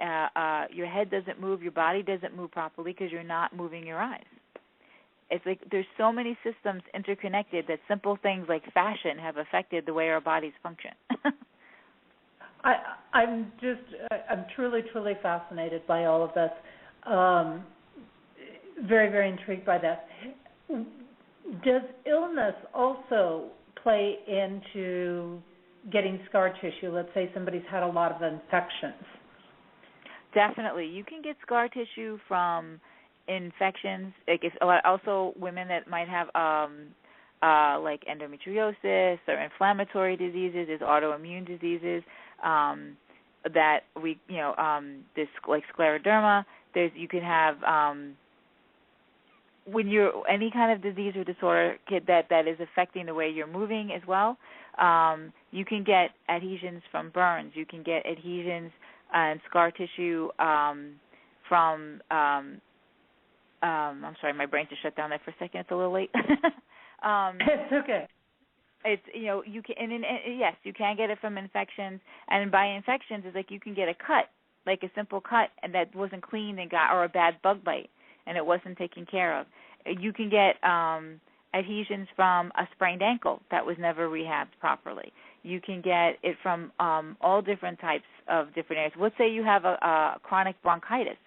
your head doesn't move, your body doesn't move properly because you're not moving your eyes. It's like there's so many systems interconnected that simple things like fashion have affected the way our bodies function. I'm truly, truly fascinated by all of this. Very, very intrigued by that. Does illness also play into getting scar tissue? Let's say somebody's had a lot of infections. Definitely. You can get scar tissue from infections. Also women that might have like endometriosis or inflammatory diseases, is autoimmune diseases that we this like scleroderma. You can have when you're any kind of disease or disorder that is affecting the way you're moving as well. You can get adhesions from burns. You can get adhesions and scar tissue from I'm sorry, my brain just shut down there for a second. It's a little late. It's okay. It's you can yes, you can get it from infections, and by infections is like you can get a cut, like a simple cut, and that wasn't cleaned or a bad bug bite, and it wasn't taken care of. You can get adhesions from a sprained ankle that was never rehabbed properly. You can get it from all different types of different areas. Let's say you have a chronic bronchitis,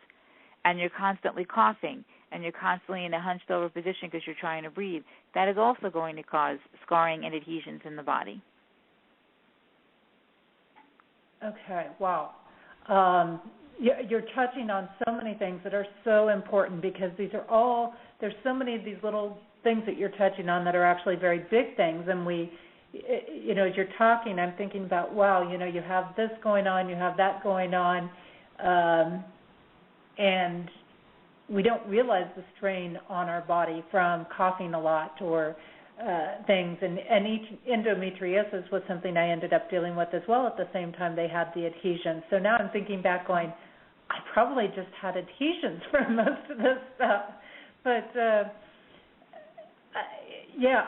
and you're constantly coughing, and you're constantly in a hunched over position because you're trying to breathe. That is also going to cause scarring and adhesions in the body. Okay, wow. you're touching on so many things that are so important, because there's so many of these little things that you're touching on that are actually very big things. And as you're talking, I'm thinking about, wow, you have this going on, you have that going on, and we don't realize the strain on our body from coughing a lot or things. And endometriosis was something I ended up dealing with as well at the same time they had the adhesions. So now I'm thinking back going, I probably just had adhesions for most of this stuff. But,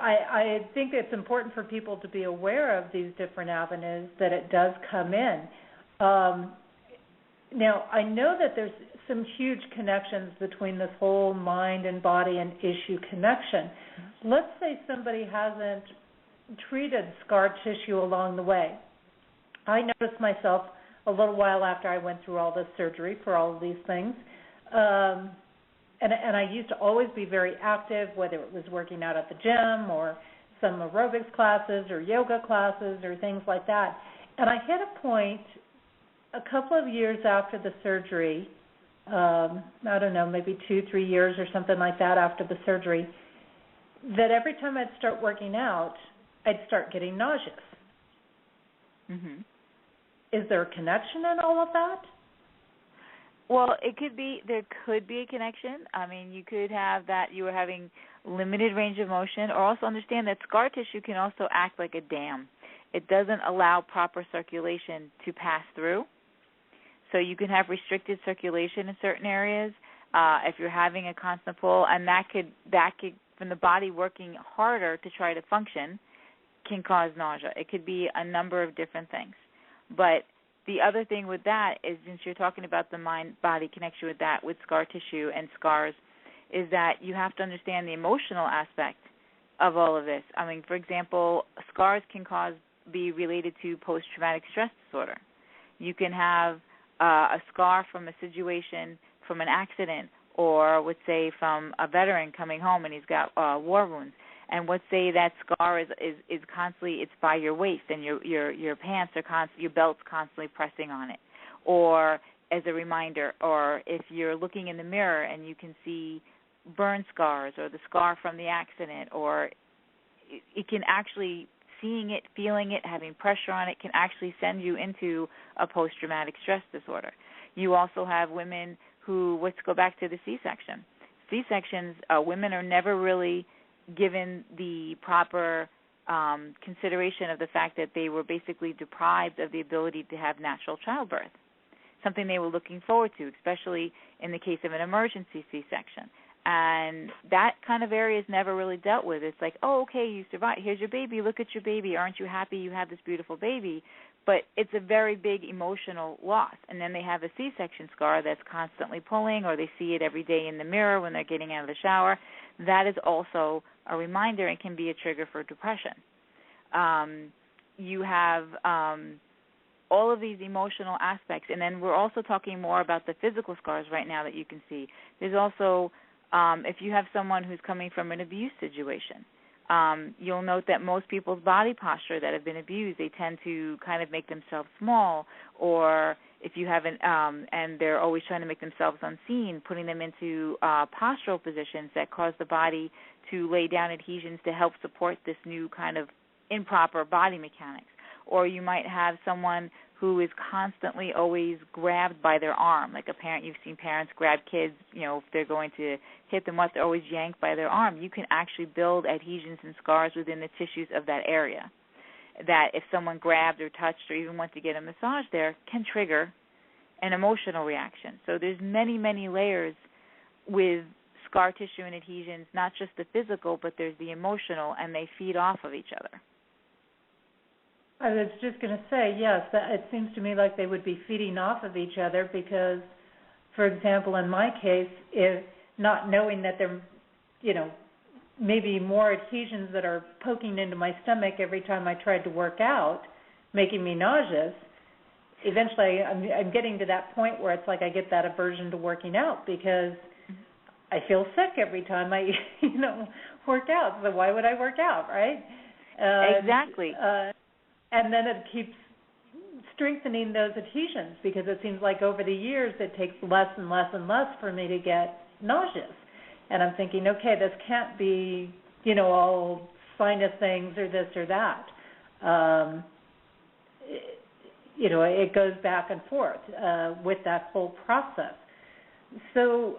I think it's important for people to be aware of these different avenues that it does come in. Now, I know that there's some huge connections between this whole mind and body and issue connection. Let's say somebody hasn't treated scar tissue along the way. I noticed myself a little while after I went through all this surgery for all of these things, and I used to always be very active, whether it was working out at the gym or some aerobics classes or yoga classes or things like that. And I hit a point a couple of years after the surgery, I don't know, maybe 2-3 years or something like that after the surgery, that every time I'd start working out, I'd start getting nauseous. Mm-hmm. Is there a connection in all of that? Well, there could be a connection. I mean, you could have that you were having limited range of motion, or also understand that scar tissue can also act like a dam. It doesn't allow proper circulation to pass through. So you can have restricted circulation in certain areas if you're having a constant pull, and that could, from the body working harder to try to function, can cause nausea. It could be a number of different things. But the other thing with that is, since you're talking about the mind-body connection with that, with scar tissue and scars, is that you have to understand the emotional aspect of all of this. I mean, for example, scars can be related to post-traumatic stress disorder. You can have a scar from a situation, from an accident, or let's say from a veteran coming home and he's got war wounds. And let's say that scar is constantly, it's by your waist, and your pants are your belt's constantly pressing on it, or as a reminder, or if you're looking in the mirror and you can see burn scars or the scar from the accident, or it can actually, seeing it, feeling it, having pressure on it can actually send you into a post-traumatic stress disorder. You also have women who, let's go back to the C-section. C-sections, women are never really given the proper consideration of the fact that they were basically deprived of the ability to have natural childbirth, something they were looking forward to, especially in the case of an emergency C-section. And that kind of area is never really dealt with. It's like, oh, okay, you survived. Here's your baby. Look at your baby. Aren't you happy you have this beautiful baby? But it's a very big emotional loss. And then they have a C-section scar that's constantly pulling, or they see it every day in the mirror when they're getting out of the shower. That is also a reminder and can be a trigger for depression. You have all of these emotional aspects. And then we're also talking more about the physical scars right now that you can see. There's also, if you have someone who's coming from an abuse situation, you'll note that most people's body posture that have been abused, they tend to kind of make themselves small, or if you haven't, and they're always trying to make themselves unseen, putting them into postural positions that cause the body to lay down adhesions to help support this new kind of improper body mechanics. Or you might have someone who is constantly always grabbed by their arm, like a parent. You've seen parents grab kids, if they're going to hit them up, they're always yanked by their arm. You can actually build adhesions and scars within the tissues of that area that if someone grabbed or touched or even went to get a massage there can trigger an emotional reaction. So there's many, many layers with scar tissue and adhesions, not just the physical, but there's the emotional, and they feed off of each other. I was just going to say, yes, it seems to me like they would be feeding off of each other because, for example, in my case, if not knowing that there, maybe more adhesions that are poking into my stomach every time I tried to work out, making me nauseous, eventually I'm getting to that point where it's like I get that aversion to working out because I feel sick every time I, work out. So why would I work out, right? Exactly. And then it keeps strengthening those adhesions, because it seems like over the years it takes less and less and less for me to get nauseous. And I'm thinking, okay, this can't be, all sinus things or this or that. It goes back and forth with that whole process. So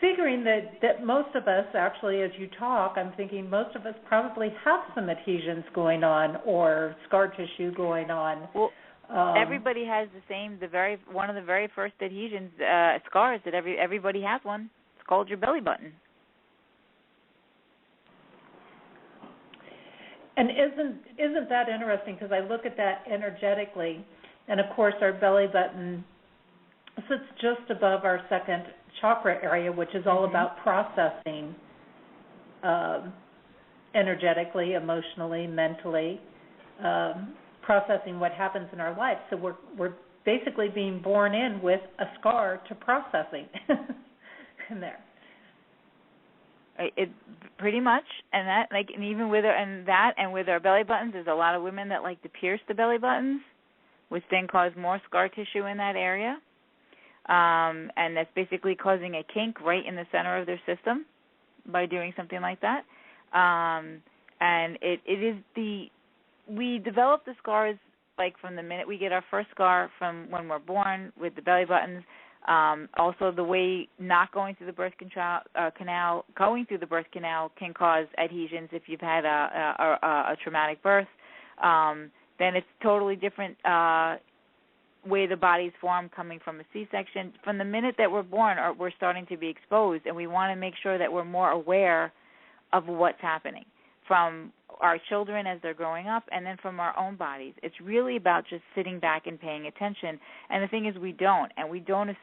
figuring that most of us, actually, as you talk, I'm thinking most of us probably have some adhesions going on or scar tissue going on. Well, everybody has one of the very first adhesions, scars that everybody has one. It's called your belly button. And isn't that interesting? Because I look at that energetically, and of course our belly button sits just above our second chakra area, which is all about processing energetically, emotionally, mentally, processing what happens in our life. So we're basically being born in with a scar to processing in there. It pretty much, and that and even with with our belly buttons, there's a lot of women that like to pierce the belly buttons, which then cause more scar tissue in that area, and that's basically causing a kink right in the center of their system by doing something like that. And we develop the scars like from the minute we get our first scar from when we're born with the belly buttons. Also, the way not going through the birth canal, going through the birth canal can cause adhesions if you've had a traumatic birth. Then it's totally different way the body's formed coming from a C-section. From the minute that we're born, we're starting to be exposed, and we want to make sure that we're more aware of what's happening from our children as they're growing up, and then from our own bodies. It's really about just sitting back and paying attention. And the thing is, we don't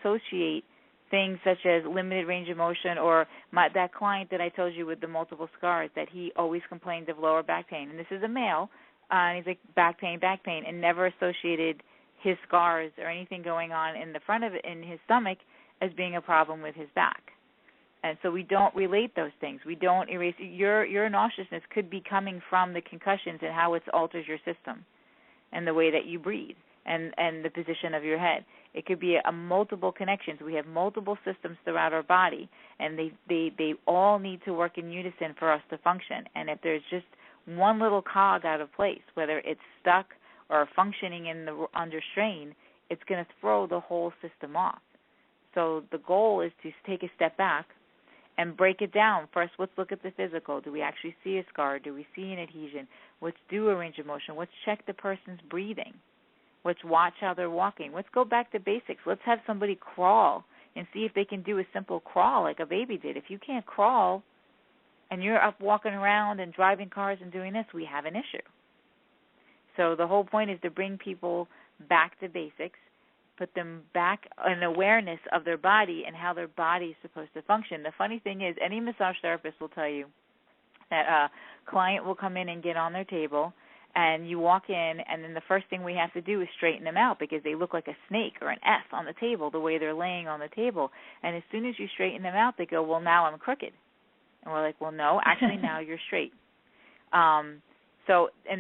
associate things such as limited range of motion or that client that I told you with the multiple scars, that he always complained of lower back pain. And this is a male, and he's like, back pain, and never associated his scars or anything going on in the front of it, in his stomach, as being a problem with his back. And so we don't relate those things. We don't erase. Your nauseousness could be coming from the concussions and how it alters your system and the way that you breathe and the position of your head. It could be a multiple connections. We have multiple systems throughout our body, and they all need to work in unison for us to function. And if there's just one little cog out of place, whether it's stuck or functioning under strain, it's going to throw the whole system off. So the goal is to take a step back and break it down. First, let's look at the physical. Do we actually see a scar? Do we see an adhesion? Let's do a range of motion. Let's check the person's breathing. Let's watch how they're walking. Let's go back to basics. Let's have somebody crawl and see if they can do a simple crawl like a baby did. If you can't crawl and you're up walking around and driving cars and doing this, we have an issue. So the whole point is to bring people back to basics, put them back in awareness of their body and how their body is supposed to function. The funny thing is, any massage therapist will tell you that a client will come in and get on their table, and you walk in, and then the first thing we have to do is straighten them out because they look like a snake or an S on the table, the way they're laying on the table. And as soon as you straighten them out, they go, well, now I'm crooked. And we're like, well, no, actually now you're straight. And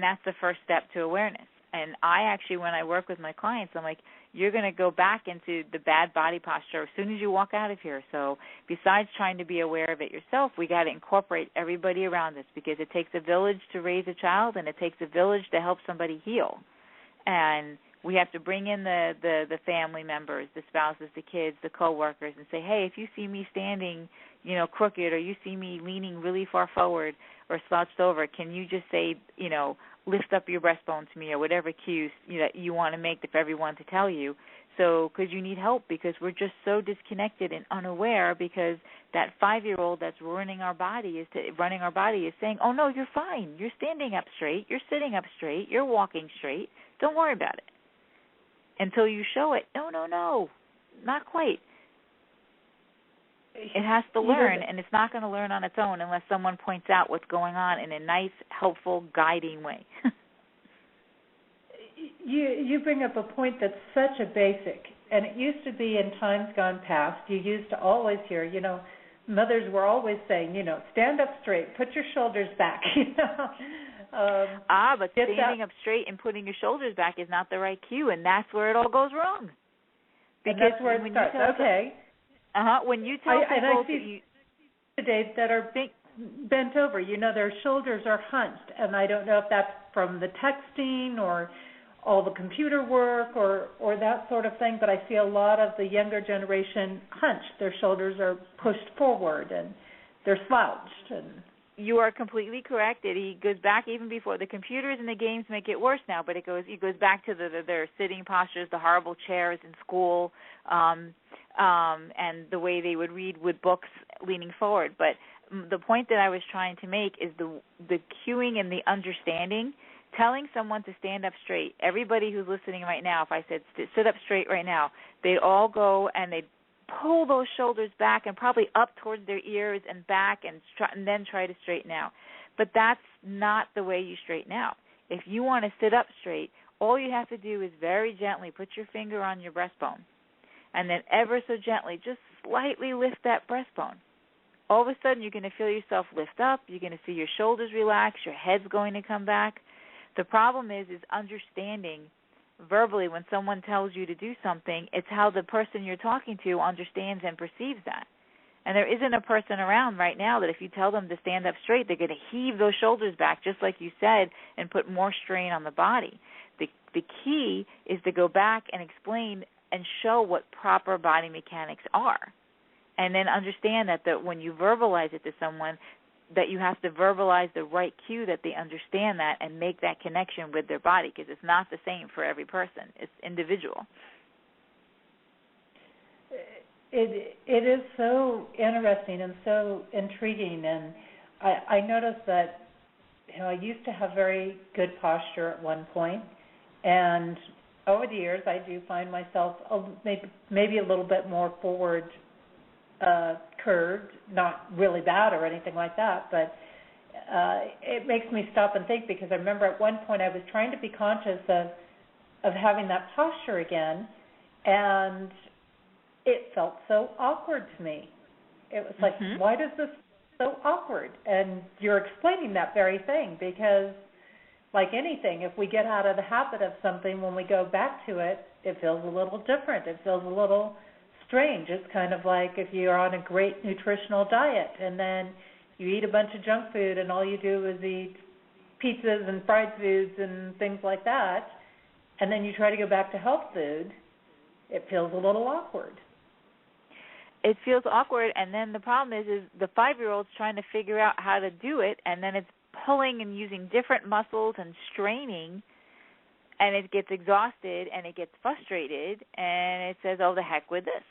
that's the first step to awareness. And I actually, when I work with my clients, I'm like, you're going to go back into the bad body posture as soon as you walk out of here. So besides trying to be aware of it yourself, we got to incorporate everybody around us, because it takes a village to raise a child, and it takes a village to help somebody heal. And we have to bring in the family members, the spouses, the kids, the coworkers, and say, hey, if you see me standing, crooked, or you see me leaning really far forward or slouched over, can you just say, lift up your breastbone to me, or whatever cues that you want to make for everyone to tell you. So, because you need help, because we're just so disconnected and unaware, because that 5-year-old that's running our body is saying, oh, no, you're fine. You're standing up straight. You're sitting up straight. You're walking straight. Don't worry about it. Until you show it, no, not quite. It has to learn, and it's not going to learn on its own unless someone points out what's going on in a nice, helpful, guiding way. You bring up a point that's such a basic, and it used to be in times gone past, you used to always hear, mothers were always saying, stand up straight, put your shoulders back, But standing up straight and putting your shoulders back is not the right cue, and that's where it all goes wrong. Because and that's where it starts. Okay. When you tell people I see today that are bent over, their shoulders are hunched, and I don't know if that's from the texting or all the computer work or that sort of thing, but I see a lot of the younger generation hunched. Their shoulders are pushed forward and they're slouched. And you are completely correct. It goes back even before the computers and the games make it worse now, but it goes back to their sitting postures, the horrible chairs in school, and the way they would read with books leaning forward. But the point that I was trying to make is the cueing and the understanding. Telling someone to stand up straight, everybody who's listening right now, if I said sit up straight right now, they'd all go and they'd pull those shoulders back and probably up towards their ears and back and then try to straighten out. But that's not the way you straighten out. If you want to sit up straight, all you have to do is very gently put your finger on your breastbone and then ever so gently just slightly lift that breastbone. All of a sudden you're going to feel yourself lift up, you're going to see your shoulders relax, your head's going to come back. The problem is understanding verbally when someone tells you to do something, it's how the person you're talking to understands and perceives that. And there isn't a person around right now that if you tell them to stand up straight, they're going to heave those shoulders back, just like you said, and put more strain on the body. The key is to go back and explain and show what proper body mechanics are. And then understand that when you verbalize it to someone, that you have to verbalize the right cue that they understand that and make that connection with their body, because it's not the same for every person. It's individual. It is so interesting and so intriguing, and I noticed that I used to have very good posture at one point, and over the years I do find myself maybe a little bit more forward curved, not really bad or anything like that, but it makes me stop and think, because I remember at one point I was trying to be conscious of having that posture again, and it felt so awkward to me. It was like, why does this feel so awkward? And you're explaining that very thing, because like anything, if we get out of the habit of something, when we go back to it, it feels a little different. It feels a little strange. It's kind of like if you're on a great nutritional diet and then you eat a bunch of junk food and all you do is eat pizzas and fried foods and things like that, and then you try to go back to health food, it feels a little awkward. It feels awkward, and then the problem is the 5-year-old's trying to figure out how to do it, and then it's pulling and using different muscles and straining, and it gets exhausted and it gets frustrated, and it says, oh, the heck with this.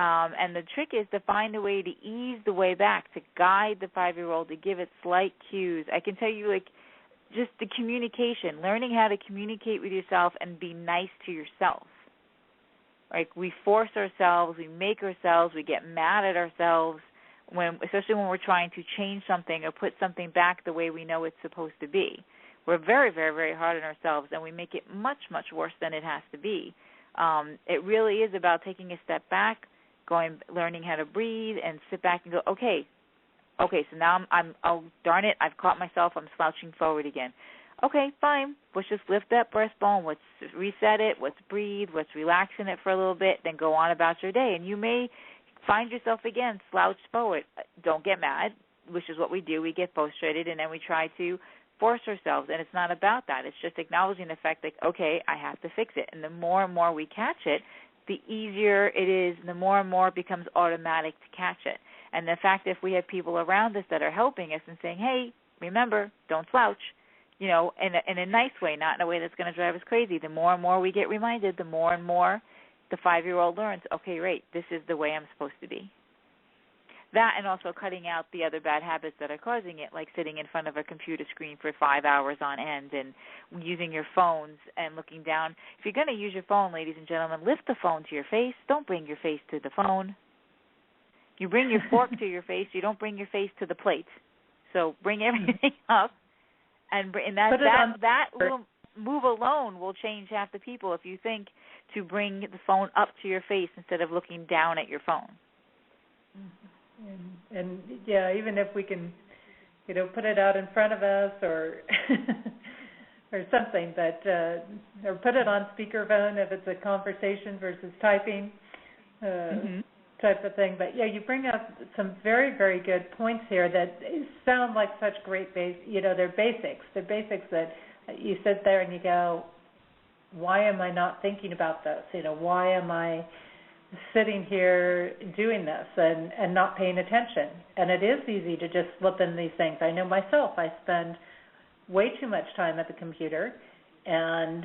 And the trick is to find a way to ease the way back, to guide the 5-year-old, to give it slight cues. I can tell you, just the communication, learning how to communicate with yourself and be nice to yourself. We force ourselves, we make ourselves, we get mad at ourselves, especially when we're trying to change something or put something back the way we know it's supposed to be. We're very, very, very hard on ourselves, and we make it much, much worse than it has to be. It really is about taking a step back, learning how to breathe and sit back and go, okay, so now oh, darn it, I've caught myself, I'm slouching forward again. Okay, fine, let's just lift that breastbone, let's reset it, let's breathe, let's relax in it for a little bit, then go on about your day. And you may find yourself again slouched forward. Don't get mad, which is what we do. We get frustrated, and then we try to force ourselves, and it's not about that. It's just acknowledging the fact that, okay, I have to fix it. And the more and more we catch it, the easier it is, the more and more it becomes automatic to catch it. And the fact that if we have people around us that are helping us and saying, hey, remember, don't slouch, in a nice way, not in a way that's going to drive us crazy, the more and more we get reminded, the more and more the 5-year-old learns, okay, right, this is the way I'm supposed to be. That, and also cutting out the other bad habits that are causing it, like sitting in front of a computer screen for 5 hours on end and using your phones and looking down. If you're going to use your phone, ladies and gentlemen, lift the phone to your face. Don't bring your face to the phone. You bring your fork to your face. You don't bring your face to the plate. So bring everything up, and that little move alone will change half the people if you think to bring the phone up to your face instead of looking down at your phone. And yeah, even if we can put it out in front of us or or something, but or put it on speakerphone if it's a conversation versus typing type of thing. But yeah, you bring up some very, very good points here that sound like such great they're basics. They're basics that you sit there and you go, why am I not thinking about this? Why am I sitting here doing this and not paying attention? And it is easy to just slip in these things. I know myself, I spend way too much time at the computer, and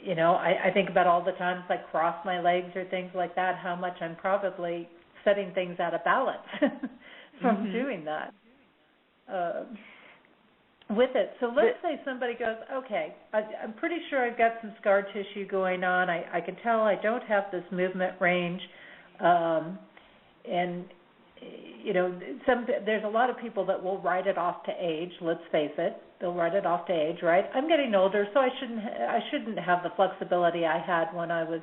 I think about all the times I cross my legs or things like that, how much I'm probably setting things out of balance from doing that with it. So let's say somebody goes, okay, I'm pretty sure I've got some scar tissue going on. I can tell I don't have this movement range, and there's a lot of people that will write it off to age. Let's face it, they'll write it off to age, right? I'm getting older, so I shouldn't have the flexibility I had when I was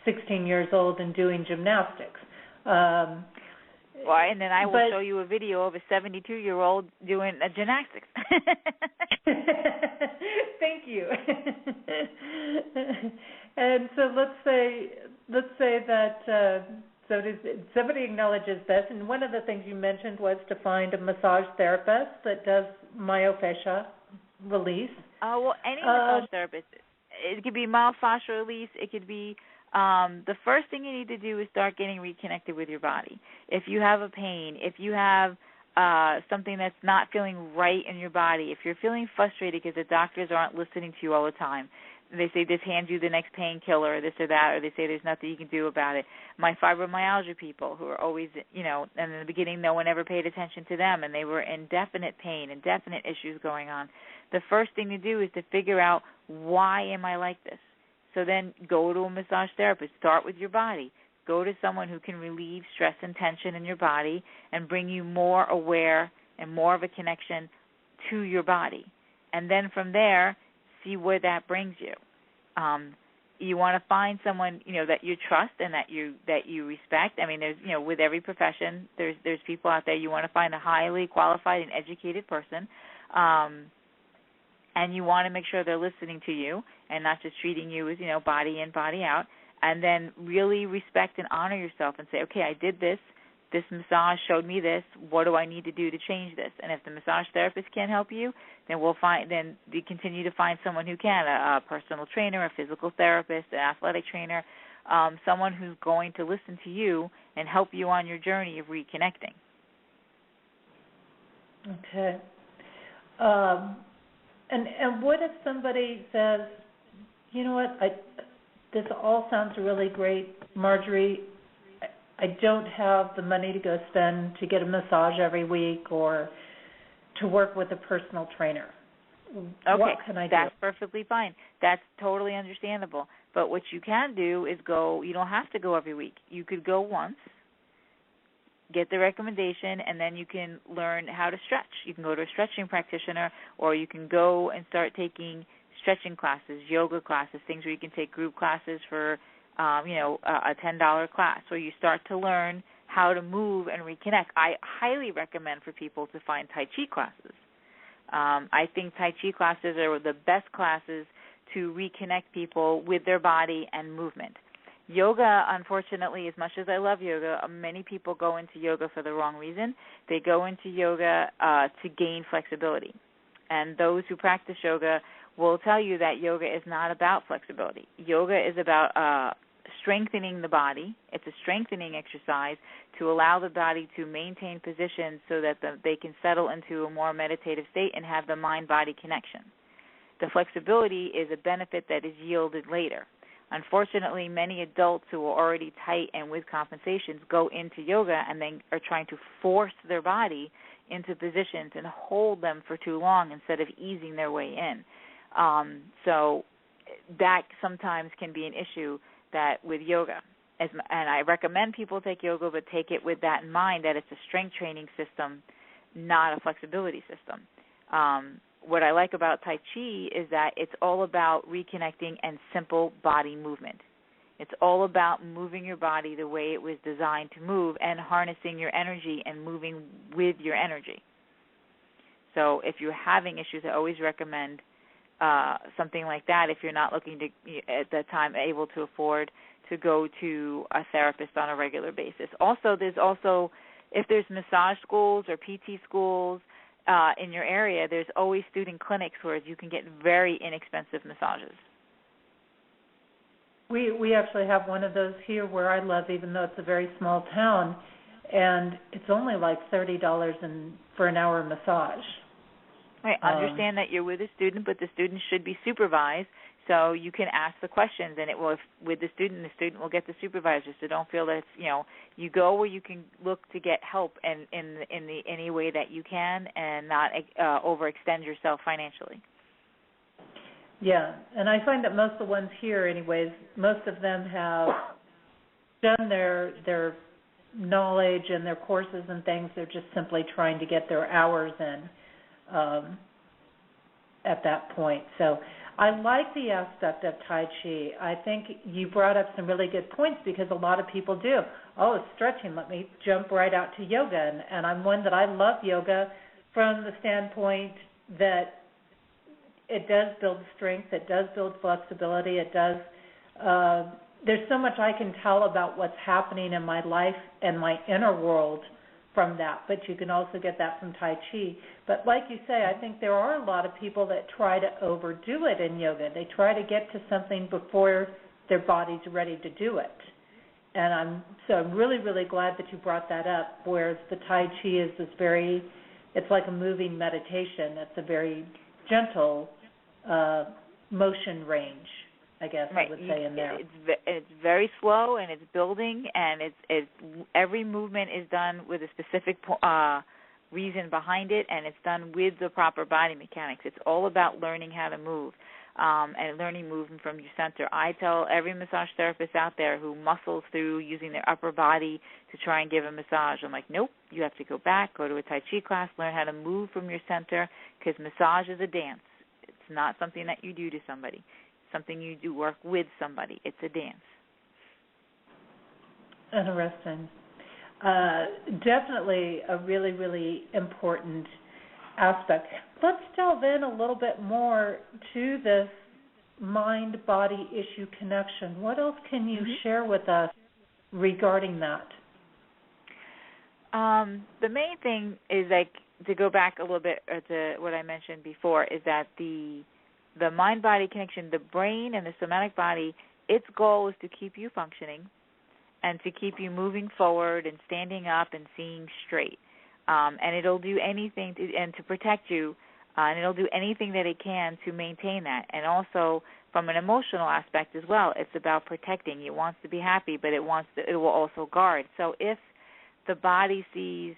16 years old and doing gymnastics. And then I will show you a video of a 72-year-old doing gymnastics. Thank you. And so let's say that. So somebody acknowledges this, and one of the things you mentioned was to find a massage therapist that does myofascial release. Any massage therapist. It could be myofascial release. It could be the first thing you need to do is start getting reconnected with your body. If you have a pain, if you have something that's not feeling right in your body, if you're feeling frustrated because the doctors aren't listening to you all the time, they say just hand you the next painkiller or this or that, or they say there's nothing you can do about it. My fibromyalgia people who are always, and in the beginning no one ever paid attention to them, and they were in definite pain and definite issues going on. The first thing to do is to figure out, why am I like this? So then go to a massage therapist. Start with your body. Go to someone who can relieve stress and tension in your body and bring you more aware and more of a connection to your body. And then from there, see where that brings you. You want to find someone that you trust and that you respect. I mean, there's with every profession, there's people out there. You want to find a highly qualified and educated person, and you want to make sure they're listening to you and not just treating you as body in, body out. And then really respect and honor yourself and say, okay, I did this. This massage showed me this. What do I need to do to change this? And if the massage therapist can't help you, then you continue to find someone who can, a personal trainer, a physical therapist, an athletic trainer, someone who's going to listen to you and help you on your journey of reconnecting. Okay. And what if somebody says, you know what, this all sounds really great, Marjorie, I don't have the money to go spend to get a massage every week or to work with a personal trainer. Okay, what can I do? That's perfectly fine. That's totally understandable. But what you can do is go, you don't have to go every week. You could go once, get the recommendation, and then you can learn how to stretch. You can go to a stretching practitioner, or you can go and start taking stretching classes, yoga classes, things where you can take group classes for a $10 class, where you start to learn how to move and reconnect. I highly recommend for people to find Tai Chi classes. I think Tai Chi classes are the best classes to reconnect people with their body and movement. Yoga, unfortunately, as much as I love yoga, many people go into yoga for the wrong reason. They go into yoga to gain flexibility. And those who practice yoga will tell you that yoga is not about flexibility. Yoga is about strengthening the body. It's a strengthening exercise to allow the body to maintain position so that they can settle into a more meditative state and have the mind-body connection. The flexibility is a benefit that is yielded later. Unfortunately, many adults who are already tight and with compensations go into yoga and then are trying to force their body into positions and hold them for too long instead of easing their way in. So that sometimes can be an issue that with yoga. And I recommend people take yoga, but take it with that in mind, that it's a strength training system, not a flexibility system. What I like about Tai Chi is that it's all about reconnecting and simple body movement. It's all about moving your body the way it was designed to move and harnessing your energy and moving with your energy. So if you're having issues, I always recommend something like that if you're not looking to, at that time, able to afford to go to a therapist on a regular basis. Also, if there's massage schools or PT schools in your area, there's always student clinics where you can get very inexpensive massages. We actually have one of those here where I live, even though it's a very small town, and it's only like $30 for an hour massage. I understand that you're with a student, but the student should be supervised, so you can ask the questions, and it will, with the student will get the supervisor. So don't feel that it's, you go where you can look to get help and in any way that you can, and not overextend yourself financially. Yeah, and I find that most of the ones here, anyways, most of them have done their knowledge and their courses and things. They're just simply trying to get their hours in at that point. So I like the aspect of Tai Chi. I think you brought up some really good points because a lot of people do. Oh, stretching, let me jump right out to yoga. And I'm one that I love yoga from the standpoint that it does build strength, it does build flexibility, it does, there's so much I can tell about what's happening in my life and my inner world from that, but you can also get that from Tai Chi. But like you say, I think there are a lot of people that try to overdo it in yoga. They try to get to something before their body's ready to do it. And I'm really, really glad that you brought that up, whereas the Tai Chi is it's like a moving meditation. It's a very gentle motion range, I guess I would say in there. It's very slow, and it's building, and it's every movement is done with a specific reason behind it, and it's done with the proper body mechanics. It's all about learning how to move and learning movement from your center. I tell every massage therapist out there who muscles through using their upper body to try and give a massage, I'm like, nope, you have to go back, go to a Tai Chi class, learn how to move from your center, because massage is a dance. It's not something that you do to somebody. It's something you do work with somebody. It's a dance. Interesting. Definitely a really, really important aspect. Let's delve in a little bit more to this mind-body issue connection. What else can you share with us regarding that? The main thing is, like, to go back a little bit to what I mentioned before, is that the mind-body connection, the brain and the somatic body, its goal is to keep you functioning and to keep you moving forward and standing up and seeing straight. And it'll do anything to protect you, and it'll do anything that it can to maintain that. And also from an emotional aspect as well, it's about protecting. It wants to be happy, but it will also guard. So if the body sees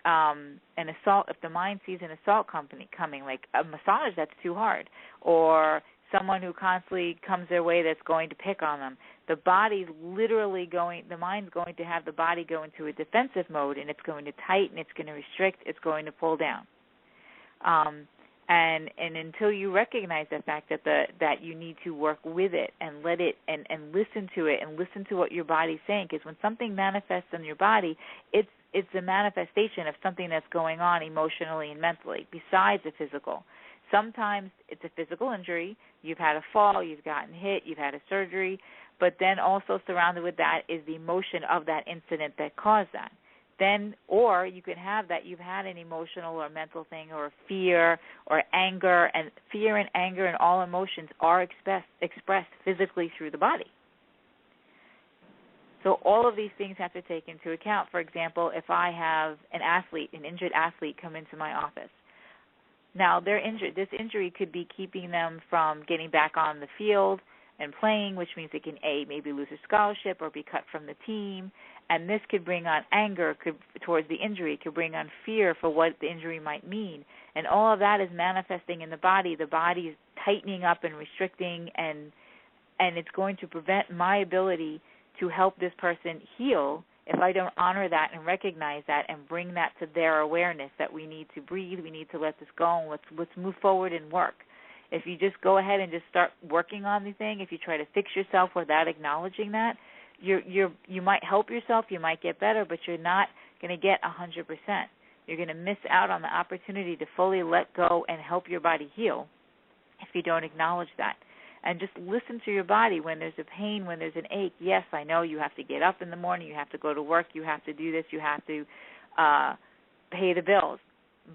an assault, if the mind sees an assault coming, like a massage that's too hard, or someone who constantly comes their way that's going to pick on them, the mind's going to have the body go into a defensive mode, and it's going to tighten, it's going to restrict, it's going to pull down. And until you recognize the fact that you need to work with it and let it and listen to it and listen to what your body's saying, because when something manifests in your body, it's a manifestation of something that's going on emotionally and mentally besides the physical. Sometimes it's a physical injury. You've had a fall, you've gotten hit, you've had a surgery, but then also surrounded with that is the emotion of that incident that caused that. Then, or you can have that you've had an emotional or mental thing, or fear or anger, and fear and anger and all emotions are expressed physically through the body. So all of these things have to take into account. For example, if I have an injured athlete come into my office, now they're injured. This injury could be keeping them from getting back on the field and playing, which means they can maybe lose a scholarship or be cut from the team. And this could bring on anger towards the injury. It could bring on fear for what the injury might mean. And all of that is manifesting in the body. The body is tightening up and restricting, and it's going to prevent my ability to help this person heal if I don't honor that and recognize that and bring that to their awareness that we need to breathe, we need to let this go, and let's move forward and work. If you just go ahead and just start working on the thing, if you try to fix yourself without acknowledging that, you might help yourself, you might get better, but you're not going to get 100%. You're going to miss out on the opportunity to fully let go and help your body heal if you don't acknowledge that. And just listen to your body when there's a pain, when there's an ache. Yes, I know you have to get up in the morning, you have to go to work, you have to do this, you have to pay the bills.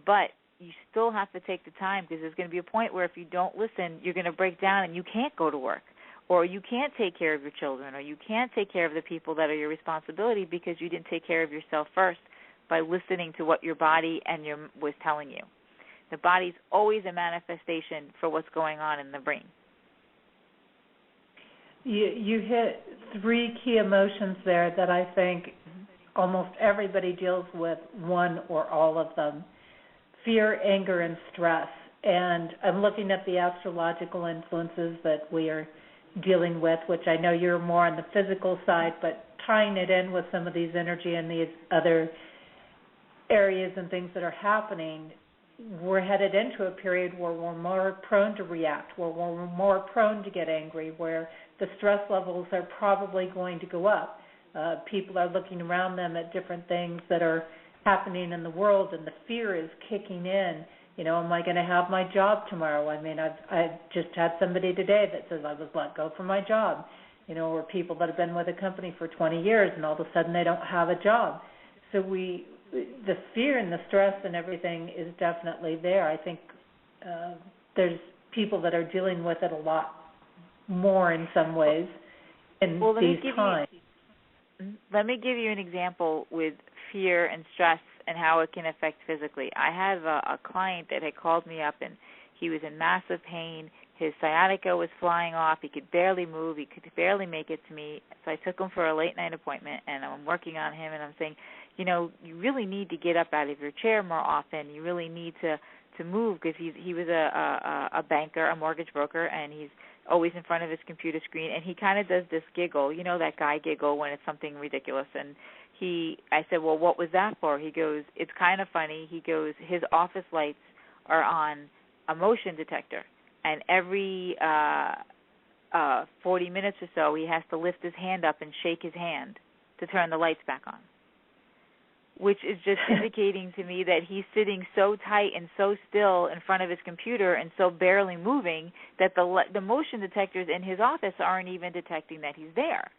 But you still have to take the time, because there's going to be a point where if you don't listen, you're going to break down and you can't go to work, or you can't take care of your children, or you can't take care of the people that are your responsibility because you didn't take care of yourself first by listening to what your body was telling you. The body's always a manifestation for what's going on in the brain. You hit three key emotions there that I think almost everybody deals with, one or all of them: fear, anger, and stress. And I'm looking at the astrological influences that we are dealing with, which I know you're more on the physical side, but tying it in with some of these energy and these other areas and things that are happening, we're headed into a period where we're more prone to react, where we're more prone to get angry, where the stress levels are probably going to go up. People are looking around them at different things that are happening in the world, and the fear is kicking in. You know, am I going to have my job tomorrow? I mean, I've just had somebody today that says I was let go from my job. You know, or people that have been with a company for 20 years and all of a sudden they don't have a job. So the fear and the stress and everything is definitely there. I think there's people that are dealing with it a lot more in some ways in these times. Let me give you an example with fear and stress and how it can affect physically. I have a client that had called me up, and he was in massive pain. His sciatica was flying off. He could barely move. He could barely make it to me. So I took him for a late-night appointment, and I'm working on him, and I'm saying, you know, you really need to get up out of your chair more often. You really need to move, because he was a banker, a mortgage broker, and he's always in front of his computer screen, and he kind of does this giggle, you know, that guy giggle when it's something ridiculous. And I said, well, what was that for? He goes, it's kind of funny. He goes, his office lights are on a motion detector, and every 40 minutes or so he has to lift his hand up and shake his hand to turn the lights back on, which is just indicating to me that he's sitting so tight and so still in front of his computer and so barely moving that the motion detectors in his office aren't even detecting that he's there.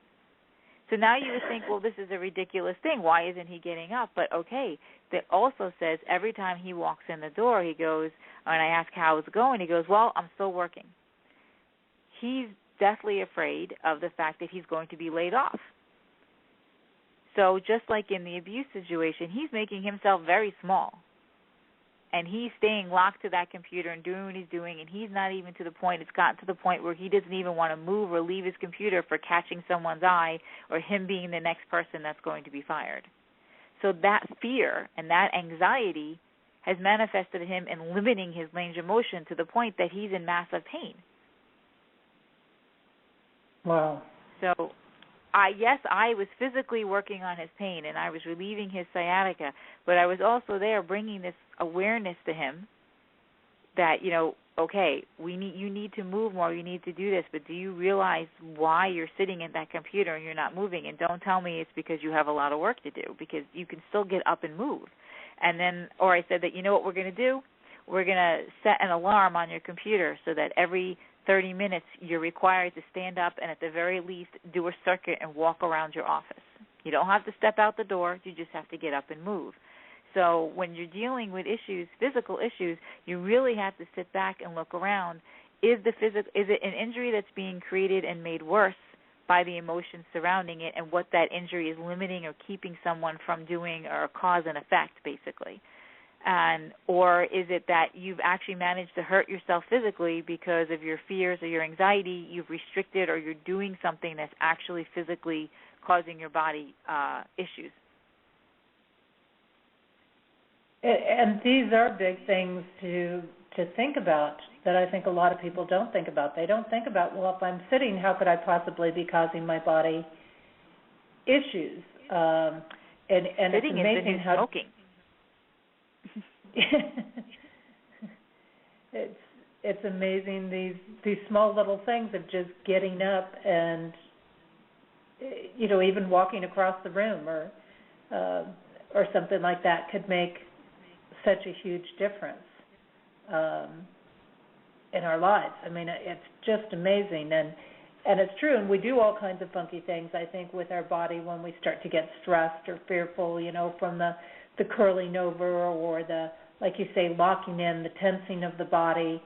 So now you would think, well, this is a ridiculous thing. Why isn't he getting up? But, okay, that also says every time he walks in the door, he goes, and I ask how it's going, he goes, well, I'm still working. He's deathly afraid of the fact that he's going to be laid off. So just like in the abuse situation, he's making himself very small. And he's staying locked to that computer and doing what he's doing, and he's not even to the point, it's gotten to the point where he doesn't even want to move or leave his computer for catching someone's eye or him being the next person that's going to be fired. So that fear and that anxiety has manifested him in limiting his range of motion to the point that he's in massive pain. Wow. So I was physically working on his pain, and I was relieving his sciatica, but I was also there bringing this awareness to him that, you know, okay, you need to move more, you need to do this, but do you realize why you're sitting at that computer and you're not moving? And don't tell me it's because you have a lot of work to do, because you can still get up and move. And then, or I said that, you know what we're going to do? We're going to set an alarm on your computer so that every 30 minutes you're required to stand up and at the very least do a circuit and walk around your office. You don't have to step out the door, you just have to get up and move. So when you're dealing with issues, physical issues, you really have to sit back and look around. Is it an injury that's being created and made worse by the emotions surrounding it, and what that injury is limiting or keeping someone from doing, or cause and effect, basically? Or is it that you've actually managed to hurt yourself physically because of your fears or your anxiety, you've restricted, or you're doing something that's actually physically causing your body issues? And these are big things to think about that I think a lot of people don't think about. They don't think about, well, if I'm sitting, how could I possibly be causing my body issues? And sitting it's amazing is how smoking. It's amazing these small little things of just getting up and, you know, even walking across the room or something like that could make such a huge difference in our lives. I mean, it's just amazing, and it's true. And we do all kinds of funky things, I think, with our body when we start to get stressed or fearful. From the curling over or the, like you say, locking in, the tensing of the body.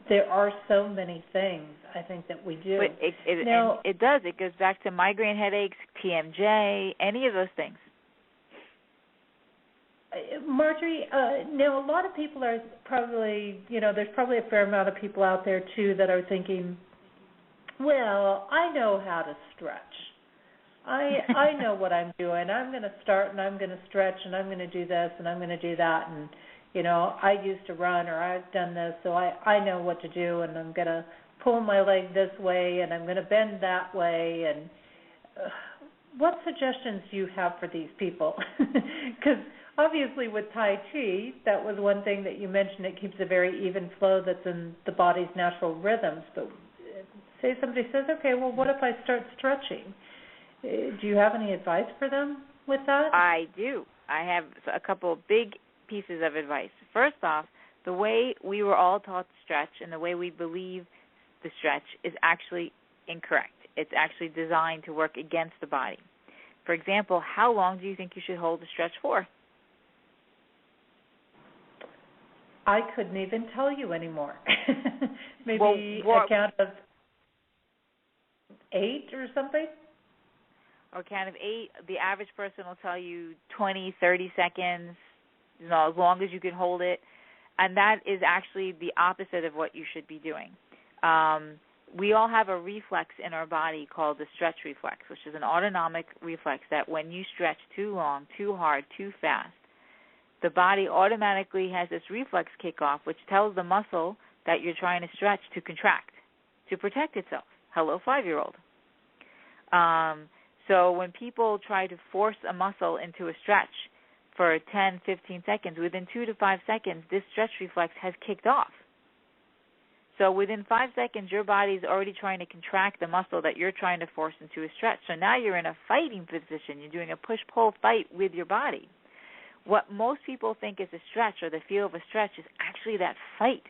There are so many things, I think, that we do. But it does. It goes back to migraine headaches, TMJ, any of those things. Marjorie, now a lot of people are probably, there's probably a fair amount of people out there, too, that are thinking, well, I know how to stretch. I know what I'm doing. I'm going to start and I'm going to stretch and I'm going to do this and I'm going to do that. And, I used to run or I've done this, so I know what to do, and I'm going to pull my leg this way and I'm going to bend that way. And what suggestions do you have for these people? Because obviously with Tai Chi, that was one thing that you mentioned. It keeps a very even flow that's in the body's natural rhythms. But say somebody says, okay, well, what if I start stretching? Do you have any advice for them with that? I do. I have a couple of big pieces of advice. First off, the way we were all taught to stretch and the way we believe the stretch is actually incorrect. It's actually designed to work against the body. For example, how long do you think you should hold a stretch for? I couldn't even tell you anymore. Maybe a count of 8 or something? Or count of 8, the average person will tell you 20, 30 seconds, as long as you can hold it. And that is actually the opposite of what you should be doing. We all have a reflex in our body called the stretch reflex, which is an autonomic reflex that when you stretch too long, too hard, too fast, the body automatically has this reflex kick off, which tells the muscle that you're trying to stretch to contract, to protect itself. Hello, 5-year-old. So when people try to force a muscle into a stretch for 10, 15 seconds, within 2 to 5 seconds, this stretch reflex has kicked off. So within 5 seconds, your body's already trying to contract the muscle that you're trying to force into a stretch. So now you're in a fighting position. You're doing a push-pull fight with your body. What most people think is a stretch or the feel of a stretch is actually that fight.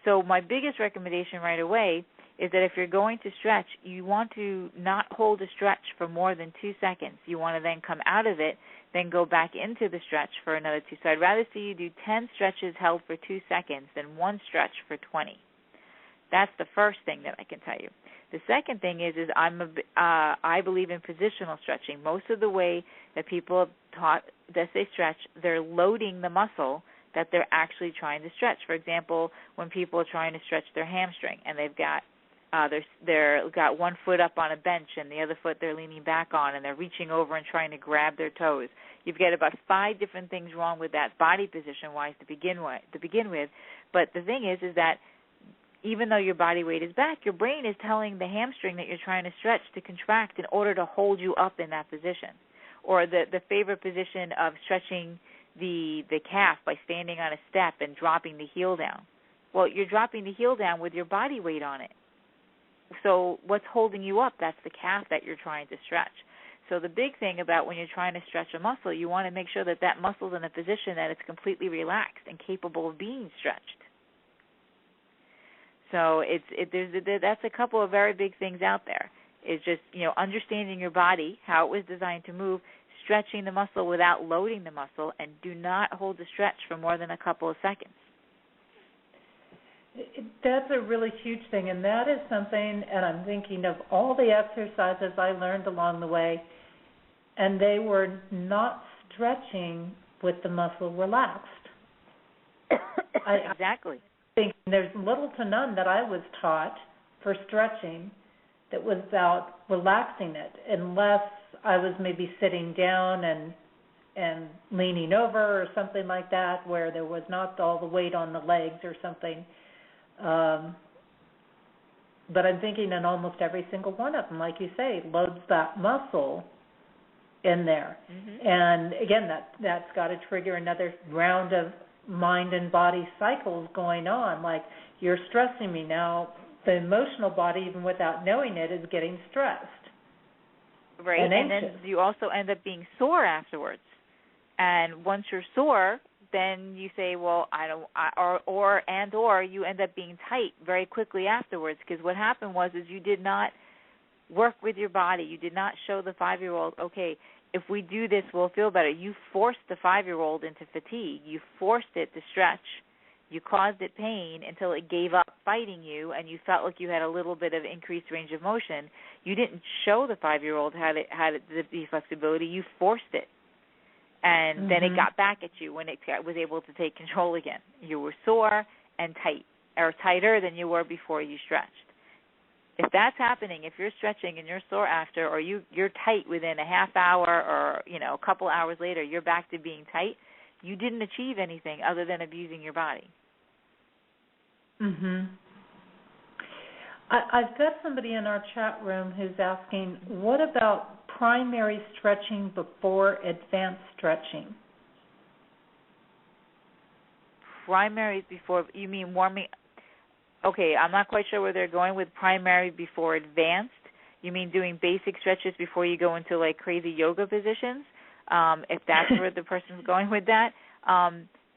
So my biggest recommendation right away is that if you're going to stretch, you want to not hold a stretch for more than 2 seconds. You want to then come out of it, then go back into the stretch for another 2. So I'd rather see you do 10 stretches held for 2 seconds than 1 stretch for 20. That's the first thing that I can tell you. The second thing is I believe in positional stretching. Most of the way that people have taught that they stretch, they're loading the muscle that they're actually trying to stretch. For example, when people are trying to stretch their hamstring and they've got they're got one foot up on a bench and the other foot they're leaning back on, and they're reaching over and trying to grab their toes. You've got about 5 different things wrong with that body position-wise to begin with. But the thing is that even though your body weight is back, your brain is telling the hamstring that you're trying to stretch to contract in order to hold you up in that position. Or the favorite position of stretching the calf by standing on a step and dropping the heel down. Well, you're dropping the heel down with your body weight on it. So what's holding you up? That's the calf that you're trying to stretch. So the big thing about when you're trying to stretch a muscle, you want to make sure that that muscle's in a position that it's completely relaxed and capable of being stretched. So that's a couple of very big things out there. It's just, understanding your body, how it was designed to move, stretching the muscle without loading the muscle, and do not hold the stretch for more than a couple of seconds. That's a really huge thing, and that is something, and I'm thinking of all the exercises I learned along the way, and they were not stretching with the muscle relaxed. Exactly. I think there's little to none that I was taught for stretching that was about relaxing it, unless I was maybe sitting down and leaning over or something like that, where there was not all the weight on the legs or something. But I'm thinking in almost every single one of them, like you say, loads that muscle in there. Mm-hmm. And again, that's got to trigger another round of mind and body cycles going on. Like, you're stressing me now. The emotional body, even without knowing it, is getting stressed. Right, and then you also end up being sore afterwards. And once you're sore, then you say, well, or you end up being tight very quickly afterwards, because what happened was you did not work with your body. You did not show the 5-year-old, okay, if we do this, we'll feel better. You forced the 5-year-old into fatigue. You forced it to stretch. You caused it pain until it gave up fighting you, and you felt like you had a little bit of increased range of motion. You didn't show the 5-year-old how the flexibility. You forced it. And then it got back at you when it was able to take control again. You were sore and tight, or tighter than you were before you stretched. If that's happening, if you're stretching and you're sore after, or you're tight within a half hour or, a couple hours later, you're back to being tight, you didn't achieve anything other than abusing your body. I've got somebody in our chat room who's asking, what about primary stretching before advanced stretching? Primary before, you mean warming? Okay, I'm not quite sure where they're going with primary before advanced. You mean doing basic stretches before you go into like crazy yoga positions? If that's where the person's going with that.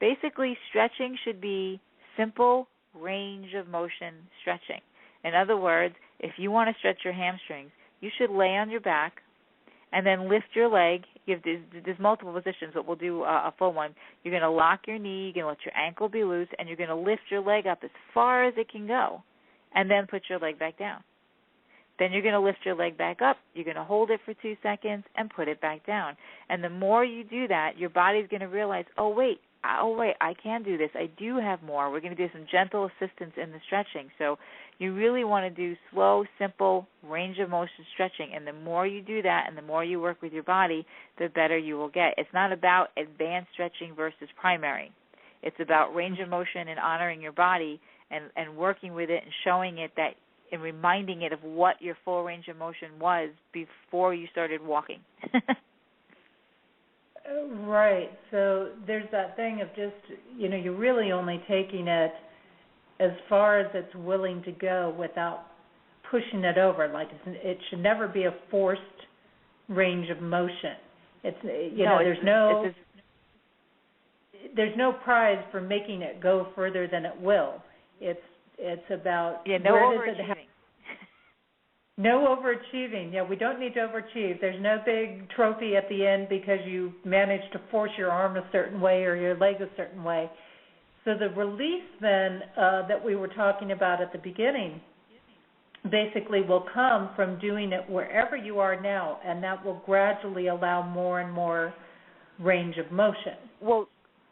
Basically, stretching should be simple range of motion stretching. In other words, if you want to stretch your hamstrings, you should lay on your back and then lift your leg. There's multiple positions, but we'll do a full one. You're going to lock your knee, you're going to let your ankle be loose, and you're going to lift your leg up as far as it can go, and then put your leg back down. Then you're going to lift your leg back up, you're going to hold it for 2 seconds, and put it back down. And the more you do that, your body's going to realize, oh, wait, I can do this. I do have more. We're going to do some gentle assistance in the stretching. So you really want to do slow, simple, range of motion stretching. And the more you do that and the more you work with your body, the better you will get. It's not about advanced stretching versus primary. It's about range of motion and honoring your body and working with it and showing it that and reminding it of what your full range of motion was before you started walking. Right. So there's that thing of just, you're really only taking it as far as it's willing to go without pushing it over. Like it should never be a forced range of motion. There's no prize for making it go further than it will. It's about no overachieving. No overachieving. Yeah, we don't need to overachieve. There's no big trophy at the end because you managed to force your arm a certain way or your leg a certain way. So the release then that we were talking about at the beginning basically will come from doing it wherever you are now, and that will gradually allow more and more range of motion.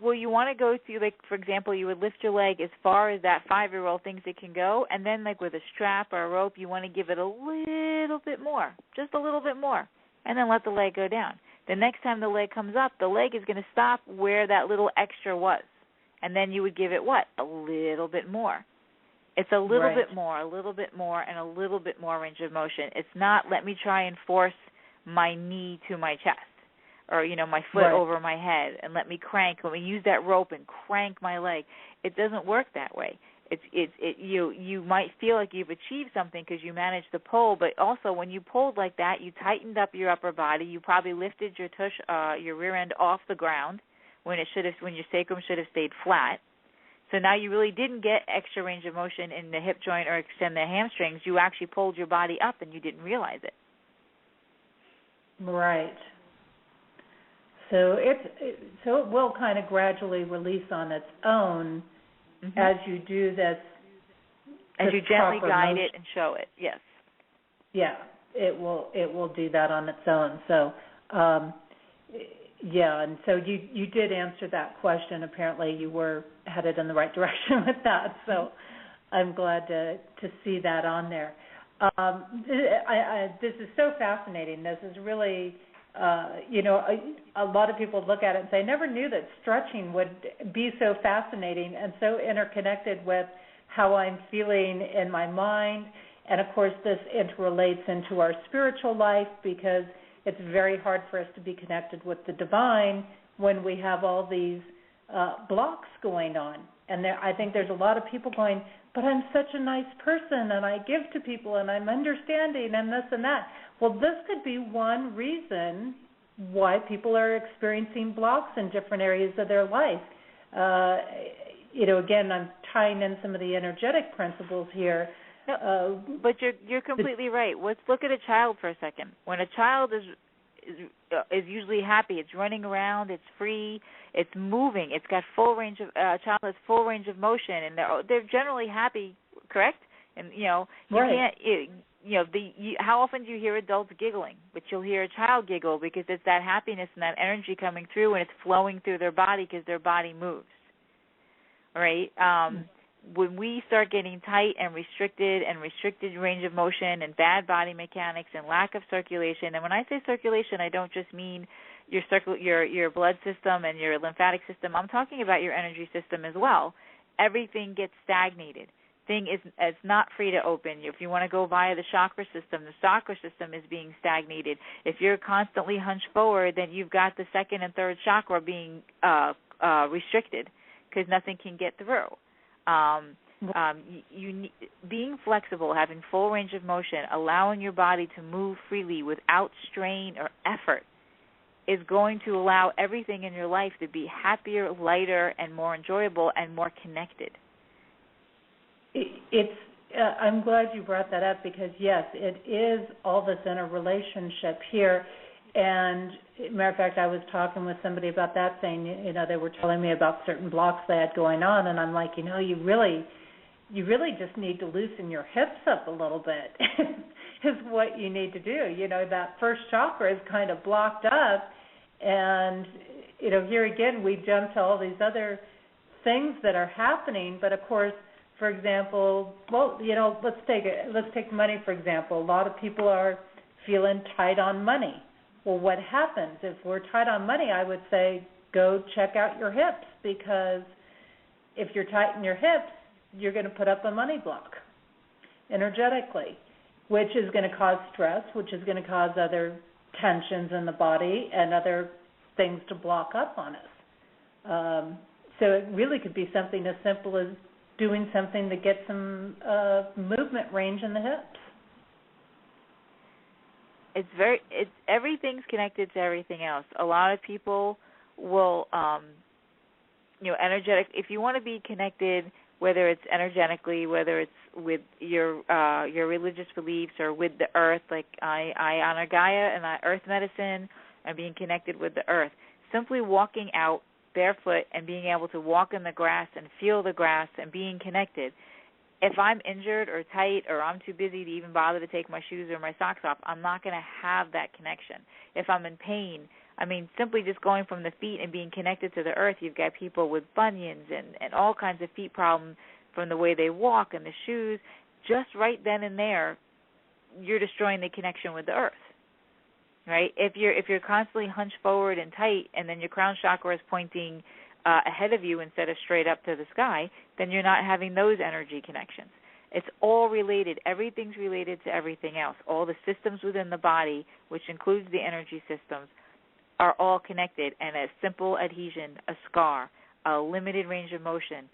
Well, you want to go through, like, for example, you would lift your leg as far as that 5-year-old thinks it can go, and then, like, with a strap or a rope, you want to give it a little bit more, just a little bit more, and then let the leg go down. The next time the leg comes up, the leg is going to stop where that little extra was, and then you would give it what? A little bit more. It's a little bit more, a little bit more, and a little bit more range of motion. It's not let me try and force my knee to my chest. Or, my foot over my head and let me use that rope and crank my leg. It doesn't work that way. You might feel like you've achieved something because you managed to pull, but also when you pulled like that, you tightened up your upper body. You probably lifted your your rear end off the ground when your sacrum should have stayed flat. So now you really didn't get extra range of motion in the hip joint or extend the hamstrings. You actually pulled your body up and you didn't realize it. Right. So it will kind of gradually release on its own as you do this. As you gently guide it and show it, yes. Yeah, it will do that on its own. So, and so you did answer that question. Apparently, you were headed in the right direction with that. So, I'm glad to see that on there. This is so fascinating. This is really. A lot of people look at it and say, I never knew that stretching would be so fascinating and so interconnected with how I'm feeling in my mind. And, of course, this interrelates into our spiritual life because it's very hard for us to be connected with the divine when we have all these blocks going on. And I think there's a lot of people going, but I'm such a nice person and I give to people and I'm understanding and this and that. Well, this could be one reason why people are experiencing blocks in different areas of their life. Again, I'm tying in some of the energetic principles here. No, but you're completely right. Let's look at a child for a second. When a child is usually happy, it's running around, it's free, it's moving, it's got full range of child has full range of motion, and they're generally happy, correct? And you right. can't. How often do you hear adults giggling? But you'll hear a child giggle because it's that happiness and that energy coming through, and it's flowing through their body because their body moves. All right. When we start getting tight and restricted range of motion and bad body mechanics and lack of circulation, and when I say circulation, I don't just mean your blood system and your lymphatic system. I'm talking about your energy system as well. Everything gets stagnated. It's not free to open. If you want to go via the chakra system is being stagnated. If you're constantly hunched forward, then you've got the second and third chakra being restricted because nothing can get through. Being flexible, having full range of motion, allowing your body to move freely without strain or effort is going to allow everything in your life to be happier, lighter, and more enjoyable and more connected. I'm glad you brought that up because, yes, it is all this interrelationship here. And, matter of fact, I was talking with somebody about that, saying, they were telling me about certain blocks they had going on, and I'm like, you really just need to loosen your hips up a little bit is what you need to do. That first chakra is kind of blocked up, and, here again, we jump to all these other things that are happening, but, of course, for example, let's take money, for example. A lot of people are feeling tight on money. Well, what happens? If we're tight on money, I would say go check out your hips, because if you're tight in your hips, you're going to put up a money block energetically, which is going to cause stress, which is going to cause other tensions in the body and other things to block up on us. So it really could be something as simple as doing something to get some movement range in the hips. Everything's connected to everything else. A lot of people will, energetic. If you want to be connected, whether it's energetically, whether it's with your religious beliefs or with the earth, like I honor Gaia and Earth medicine and being connected with the earth. Simply walking out barefoot and being able to walk in the grass and feel the grass and being connected. If I'm injured or tight or I'm too busy to even bother to take my shoes or my socks off, I'm not going to have that connection. If I'm in pain, simply just going from the feet and being connected to the earth, you've got people with bunions and all kinds of feet problems from the way they walk and the shoes. Just right then and there, you're destroying the connection with the earth. Right? If you're constantly hunched forward and tight, and then your crown chakra is pointing ahead of you instead of straight up to the sky, then you're not having those energy connections. It's all related. Everything's related to everything else. All the systems within the body, which includes the energy systems, are all connected. And a simple adhesion, a scar, a limited range of motion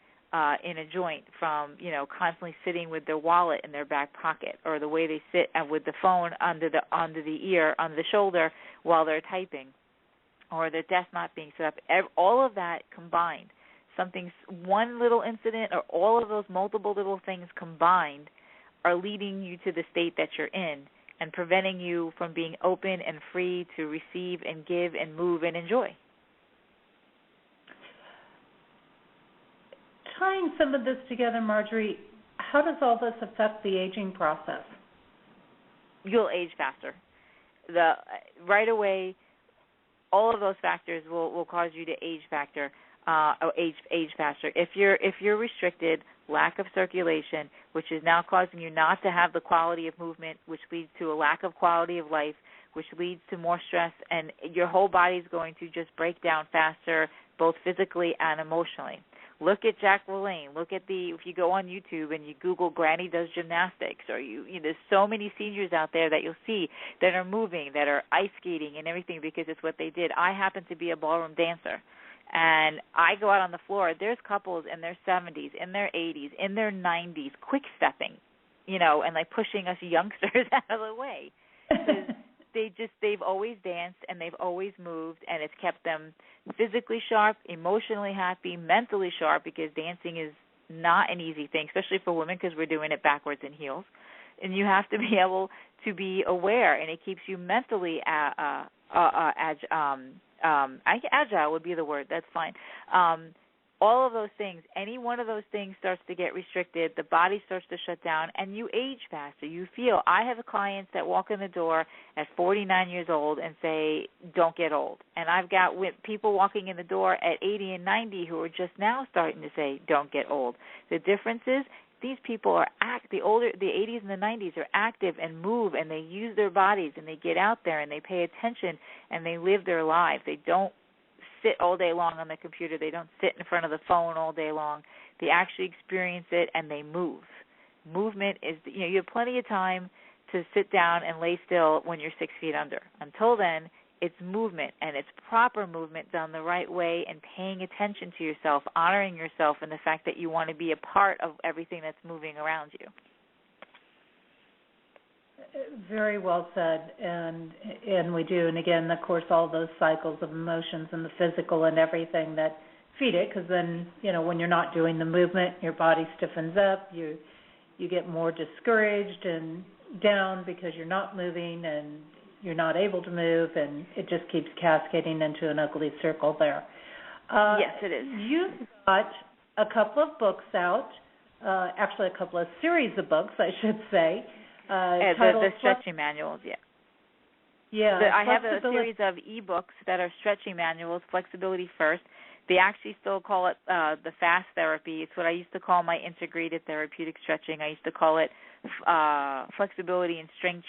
in a joint from, constantly sitting with their wallet in their back pocket, or the way they sit with the phone under the ear, under the shoulder while they're typing, or their desk not being set up. All of that combined, one little incident or all of those multiple little things combined are leading you to the state that you're in and preventing you from being open and free to receive and give and move and enjoy. Tying some of this together, Marjorie, how does all this affect the aging process? You'll age faster. Right away, all of those factors will cause you to age faster. Age faster. If you're restricted, lack of circulation, which is now causing you not to have the quality of movement, which leads to a lack of quality of life, which leads to more stress, and your whole body is going to just break down faster, both physically and emotionally. Look at Jack LaLanne. If you go on YouTube and you Google Granny Does Gymnastics, or there's so many seniors out there that you'll see that are moving, that are ice skating and everything because it's what they did. I happen to be a ballroom dancer, and I go out on the floor. There's couples in their 70s, in their 80s, in their 90s, quick stepping, and like pushing us youngsters out of the way. they've always danced and they've always moved, and it's kept them physically sharp, emotionally happy, mentally sharp, because dancing is not an easy thing, especially for women, because we're doing it backwards in heels. And you have to be able to be aware, and it keeps you mentally agile would be the word. That's fine. All of those things, any one of those things starts to get restricted, the body starts to shut down, and you age faster. You feel, I have clients that walk in the door at 49 years old and say, don't get old. And I've got people walking in the door at 80 and 90 who are just now starting to say, don't get old. The difference is these people are the 80s and the 90s are active and move, and they use their bodies, and they get out there and they pay attention and they live their lives. They don't sit all day long on the computer. They don't sit in front of the phone all day long. They actually experience it, and they move. Movement is, you have plenty of time to sit down and lay still when you're 6 feet under. Until then, it's movement, and it's proper movement done the right way, and paying attention to yourself, honoring yourself, and the fact that you want to be a part of everything that's moving around you. Very well said, and we do, and again, of course, all those cycles of emotions and the physical and everything that feed it, because then, when you're not doing the movement, your body stiffens up, you get more discouraged and down because you're not moving and you're not able to move, and it just keeps cascading into an ugly circle there. Yes, it is. You've got a couple of books out, actually a couple of series of books, I should say. The stretching manuals, yeah. Yeah. I have a series of e-books that are stretching manuals, Flexibility First. They actually still call it the FAST therapy. It's what I used to call my integrated therapeutic stretching. I used to call it flexibility and strength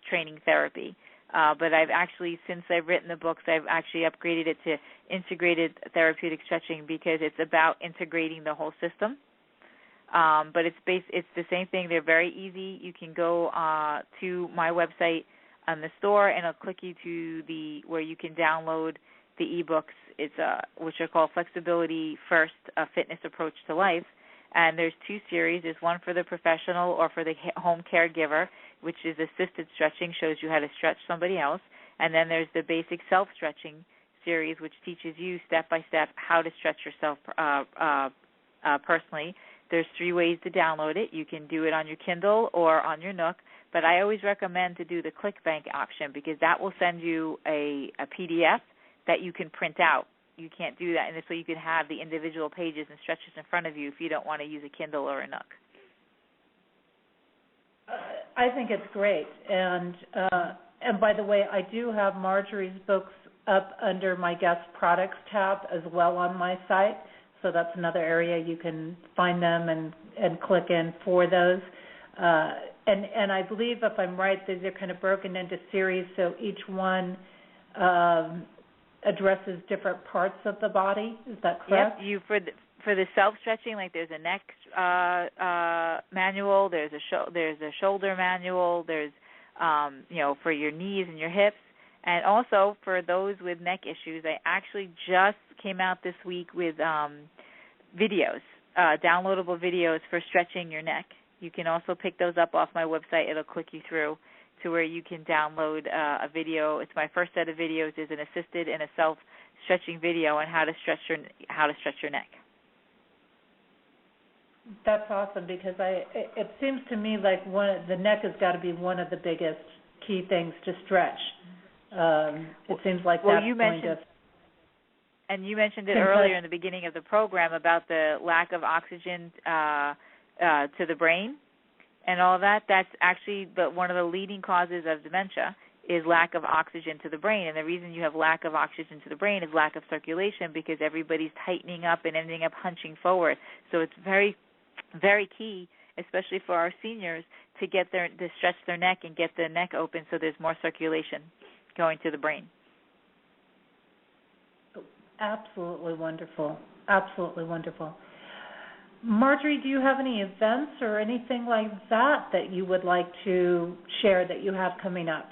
training therapy. But I've actually, since I've written the books, I've actually upgraded it to integrated therapeutic stretching, because it's about integrating the whole system. But it's the same thing. They're very easy. You can go to my website on the store, and it'll click you to where you can download the ebooks. It's which are called Flexibility First: A Fitness Approach to Life. And there's two series. There's one for the professional or for the home caregiver, which is assisted stretching, shows you how to stretch somebody else. And then there's the basic self-stretching series, which teaches you step by step how to stretch yourself personally. There's 3 ways to download it. You can do it on your Kindle or on your Nook, but I always recommend to do the ClickBank option, because that will send you a PDF that you can print out. You can't do that, and so you can have the individual pages and stretches in front of you if you don't want to use a Kindle or a Nook. I think it's great, and by the way, I do have Marjorie's books up under my guest products tab as well on my site. So that's another area you can find them and click in for those. And I believe, if I'm right, they're kind of broken into series, so each one addresses different parts of the body. Is that correct? Yep. For the self-stretching, like there's a neck manual, there's a shoulder manual, there's for your knees and your hips. And also, for those with neck issues, I actually just came out this week with videos, downloadable videos for stretching your neck. You can also pick those up off my website. It'll click you through to where you can download a video. It's my first set of videos is an assisted and a self-stretching video on how to stretch your neck. That's awesome, because it seems to me like the neck has got to be one of the biggest key things to stretch. It seems like that's going to... And you mentioned it earlier in the beginning of the program about the lack of oxygen to the brain and all that. That's actually one of the leading causes of dementia is lack of oxygen to the brain. And the reason you have lack of oxygen to the brain is lack of circulation, because everybody's tightening up and ending up hunching forward. So it's very, very key, especially for our seniors, to stretch their neck and get the neck open so there's more circulation going to the brain. Absolutely wonderful. Absolutely wonderful. Marjorie, do you have any events or anything like that you would like to share that you have coming up?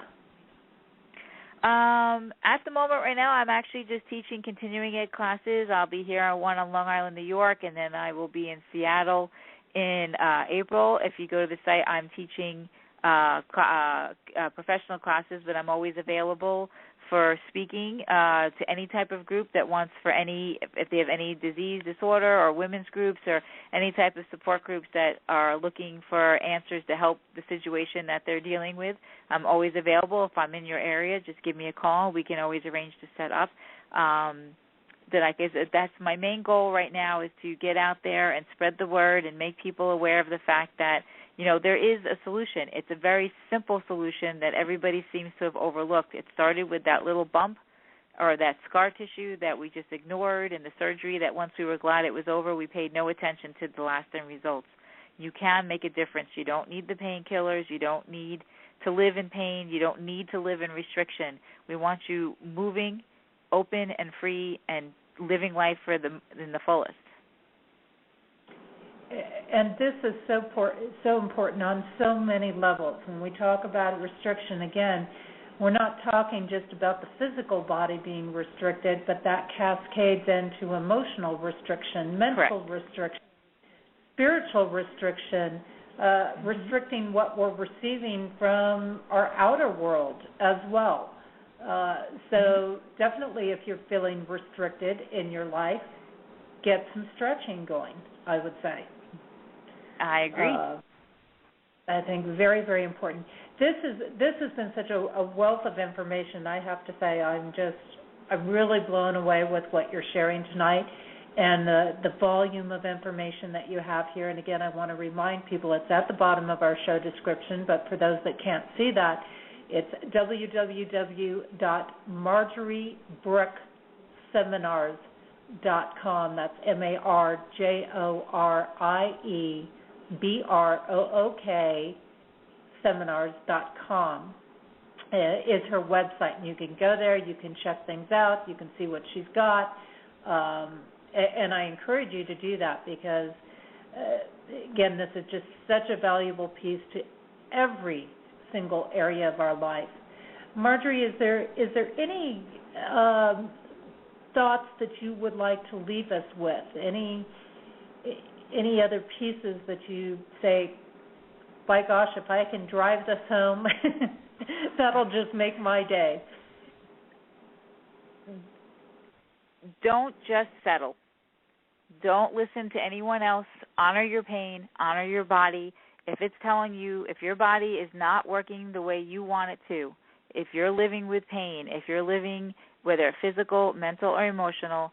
At the moment right now, I'm actually just teaching continuing ed classes. I'll be here on one on Long Island, New York, and then I will be in Seattle in April. If you go to the site, I'm teaching professional classes, but I'm always available for speaking to any type of group that wants if they have any disease, disorder, or women's groups, or any type of support groups that are looking for answers to help the situation that they're dealing with. I'm always available. If I'm in your area, just give me a call. We can always arrange to set up. That's my main goal right now, is to get out there and spread the word and make people aware of the fact that, there is a solution. It's a very simple solution that everybody seems to have overlooked. It started with that little bump or that scar tissue that we just ignored, and the surgery that once we were glad it was over, we paid no attention to the lasting results. You can make a difference. You don't need the painkillers. You don't need to live in pain. You don't need to live in restriction. We want you moving, open and free, and living life in the fullest. And this is so important on so many levels. When we talk about restriction, again, we're not talking just about the physical body being restricted, but that cascades into emotional restriction, mental restriction, spiritual restriction, restricting what we're receiving from our outer world as well. So definitely, if you're feeling restricted in your life, get some stretching going, I would say. I agree. I think very, very important. This has been such a wealth of information. I have to say, I'm really blown away with what you're sharing tonight, and the volume of information that you have here. And again, I want to remind people it's at the bottom of our show description, but for those that can't see that, it's www.marjoriebrookseminars.com. That's MarjorieBrook seminars.com is her website. And you can go there, you can check things out, you can see what she's got. And I encourage you to do that because, again, this is just such a valuable piece to every single area of our life. Marjorie, is there any thoughts that you would like to leave us with? Any other pieces that you say, by gosh, if I can drive this home, that'll just make my day? Don't just settle. Don't listen to anyone else. Honor your pain. Honor your body. If it's telling you, if your body is not working the way you want it to, if you're living with pain, if you're living, whether physical, mental, or emotional,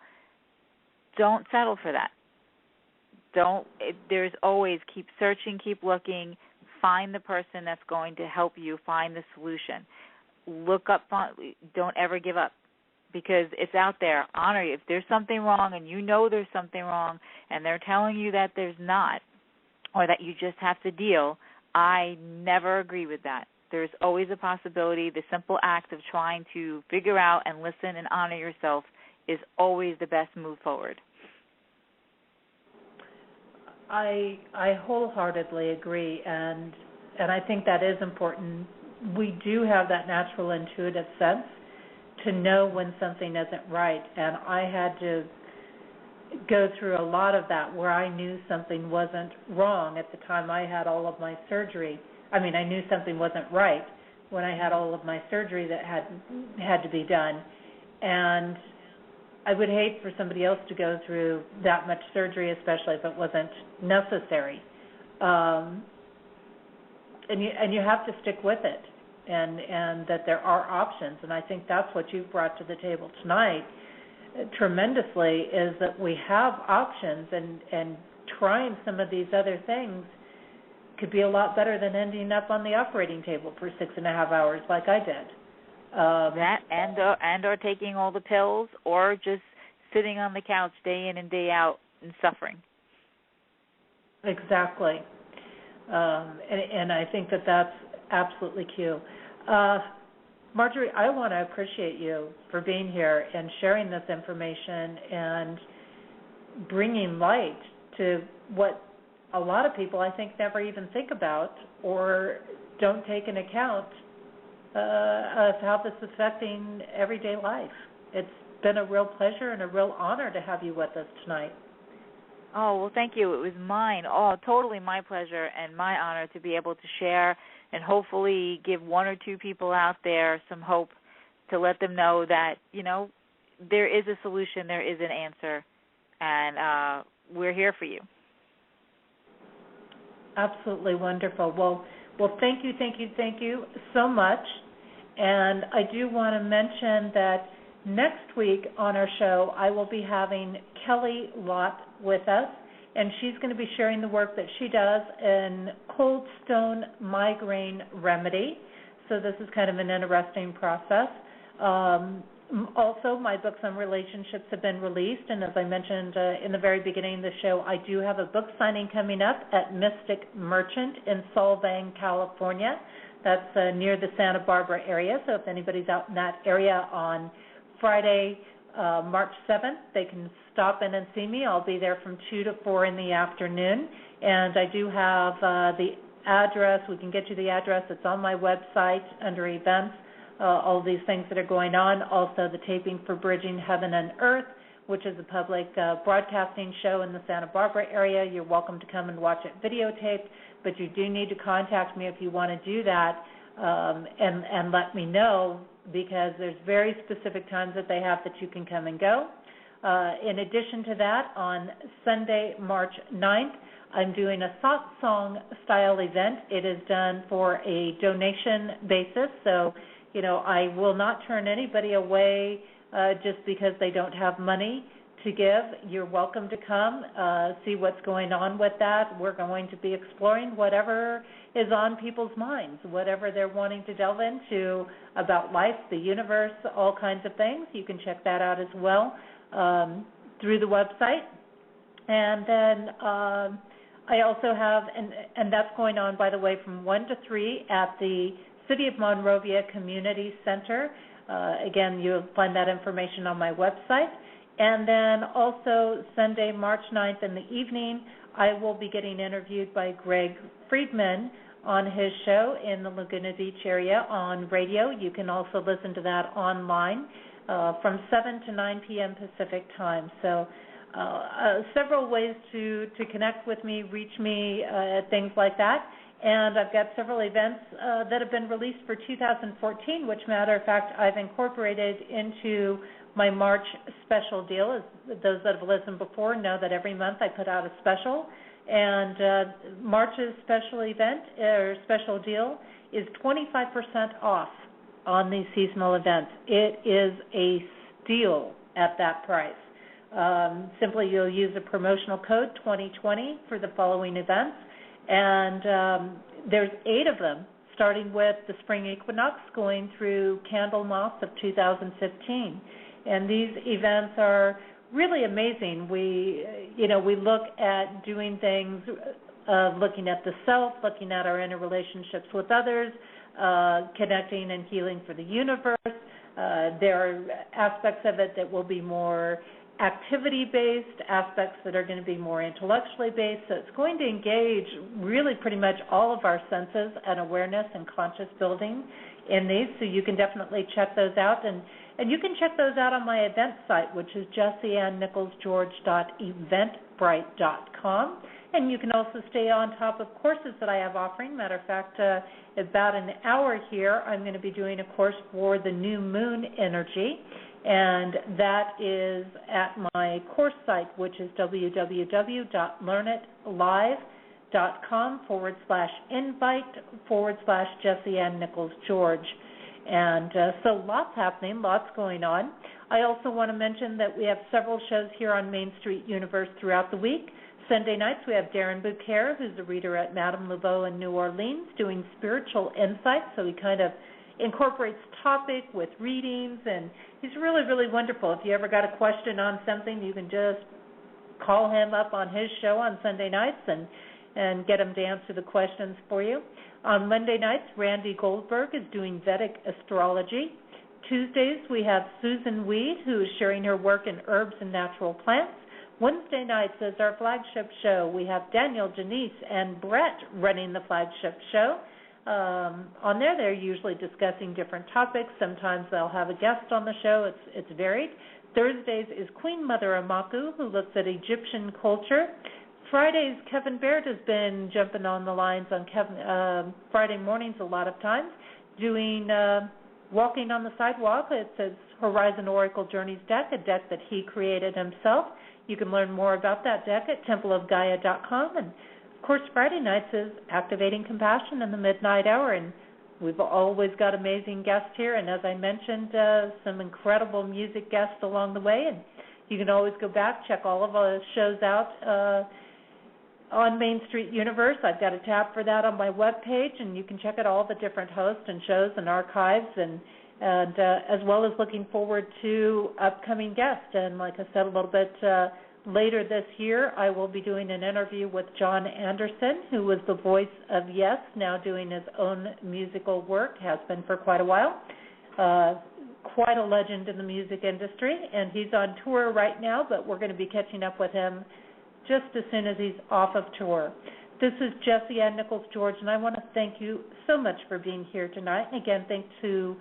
don't settle for that. There's always, keep searching, keep looking, find the person that's going to help you find the solution. Look up, don't ever give up, because it's out there. Honor you. If there's something wrong and you know there's something wrong and they're telling you that there's not, or that you just have to deal, I never agree with that. There's always a possibility. The simple act of trying to figure out and listen and honor yourself is always the best move forward. I wholeheartedly agree, and I think that is important. We do have that natural intuitive sense to know when something isn't right, and I had to go through a lot of that where I knew something wasn't wrong at the time I had all of my surgery. I knew something wasn't right when I had all of my surgery that had to be done, and I would hate for somebody else to go through that much surgery, especially if it wasn't necessary. And you have to stick with it, and that there are options. And I think that's what you've brought to the table tonight tremendously, is that we have options, and trying some of these other things could be a lot better than ending up on the operating table for 6.5 hours like I did. That and or taking all the pills, or just sitting on the couch day in and day out and suffering. Exactly. And I think that that's absolutely key. Marjorie, I want to appreciate you for being here and sharing this information and bringing light to what a lot of people, I think, never even think about or don't take into account of how this is affecting everyday life. It's been a real pleasure and a real honor to have you with us tonight. Oh, well, thank you. It was mine. Oh, totally my pleasure and my honor to be able to share and hopefully give one or two people out there some hope to let them know that, there is a solution, there is an answer, and we're here for you. Absolutely wonderful. Well, thank you so much. And I do want to mention that next week on our show, I will be having Kelly Lott with us, and she's going to be sharing the work that she does in cold stone migraine remedy. So this is kind of an interesting process. Also, my books on relationships have been released, and as I mentioned in the very beginning of the show, I do have a book signing coming up at Mystic Merchant in Solvang, California. That's near the Santa Barbara area, so if anybody's out in that area on Friday, March 7th, they can stop in and see me. I'll be there from 2 to 4 in the afternoon, and I do have the address. We can get you the address. It's on my website under events. All these things that are going on. Also, the taping for Bridging Heaven and Earth, which is a public broadcasting show in the Santa Barbara area. You're welcome to come and watch it videotaped, but you do need to contact me if you want to do that and let me know, because there's very specific times that they have that you can come and go. In addition to that, on Sunday, March 9th, I'm doing a song style event. It is done for a donation basis, so I will not turn anybody away just because they don't have money to give. You're welcome to come, see what's going on with that. We're going to be exploring whatever is on people's minds, whatever they're wanting to delve into about life, the universe, all kinds of things. You can check that out as well through the website. And then I also have, and that's going on, by the way, from 1 to 3 at the City of Monrovia Community Center. Again, you'll find that information on my website. And then also Sunday, March 9th in the evening, I will be getting interviewed by Greg Friedman on his show in the Laguna Beach area on radio. You can also listen to that online from 7 to 9 p.m. Pacific time. So several ways to connect with me, reach me, things like that. And I've got several events that have been released for 2014, which, matter of fact, I've incorporated into my March special deal. As those that have listened before know that every month I put out a special. And March's special event or special deal is 25% off on these seasonal events. It is a steal at that price. Simply you'll use a promotional code 2020 for the following events. And there's 8 of them, starting with the spring equinox going through Candlemas of 2015. And these events are really amazing. We look at doing things, looking at the self, looking at our interrelationships with others, connecting and healing for the universe. There are aspects of it that will be more activity-based, aspects that are going to be more intellectually based. So it's going to engage really pretty much all of our senses and awareness and conscious building in these. So you can definitely check those out. And you can check those out on my event site, which is jessieannicholsgeorge.eventbrite.com. And you can also stay on top of courses that I have offering. Matter of fact, about an hour here, I'm going to be doing a course for the new moon energy. And that is at my course site, which is www.learnitlive.com/invite/Jessie Ann Nichols George. And so lots happening, lots going on. I also want to mention that we have several shows here on Main Street Universe throughout the week. Sunday nights we have Darren Bouquet, who's a reader at Madame Laveau in New Orleans, doing spiritual insights. So he kind of incorporates topic with readings, and he's really, really wonderful. If you ever got a question on something, you can just call him up on his show on Sunday nights and get him to answer the questions for you. On Monday nights, Randy Goldberg is doing Vedic astrology. Tuesdays, we have Susan Weed, who is sharing her work in herbs and natural plants. Wednesday nights is our flagship show. We have Daniel, Janice, and Brett running the flagship show. On there, they're usually discussing different topics. Sometimes they'll have a guest on the show. It's varied. Thursdays is Queen Mother Amaku, who looks at Egyptian culture. Fridays, Kevin Baird has been jumping on the lines on Friday mornings a lot of times, doing Walking on the Sidewalk. It's his Horizon Oracle Journeys deck, a deck that he created himself. You can learn more about that deck at templeofgaia.com. And, of course, Friday nights is Activating Compassion in the Midnight Hour, and we've always got amazing guests here. And as I mentioned, some incredible music guests along the way. And you can always go back, check all of our shows out on Main Street Universe. I've got a tab for that on my webpage, and you can check out all the different hosts and shows and archives, and as well as looking forward to upcoming guests. And like I said a little bit later this year, I will be doing an interview with John Anderson, who was the voice of Yes, now doing his own musical work, has been for quite a while. Quite a legend in the music industry, and he's on tour right now, but we're going to be catching up with him just as soon as he's off of tour. This is Jessie Ann Nichols George, and I want to thank you so much for being here tonight. And again, thanks to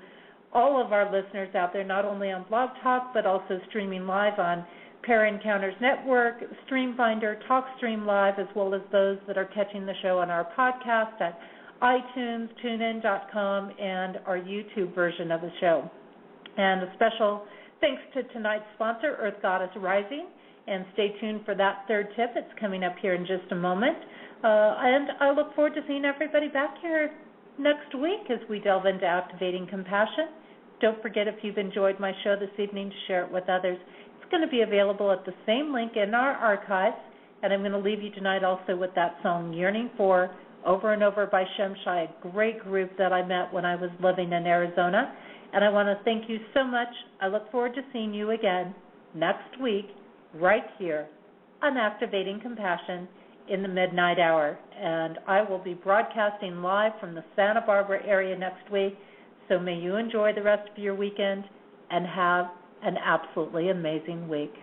all of our listeners out there, not only on Blog Talk, but also streaming live on Pair Encounters Network, Streamfinder, TalkStream Live, as well as those that are catching the show on our podcast at iTunes, TuneIn.com, and our YouTube version of the show. And a special thanks to tonight's sponsor, Earth Goddess Rising. And stay tuned for that third tip. It's coming up here in just a moment. And I look forward to seeing everybody back here next week as we delve into Activating Compassion. Don't forget, if you've enjoyed my show this evening, to share it with others. It's going to be available at the same link in our archives. And I'm going to leave you tonight also with that song, Yearning For, Over and Over by Shemshai, a great group that I met when I was living in Arizona. And I want to thank you so much. I look forward to seeing you again next week, right here on Activating Compassion in the Midnight Hour. And I will be broadcasting live from the Santa Barbara area next week. So may you enjoy the rest of your weekend and have an absolutely amazing week.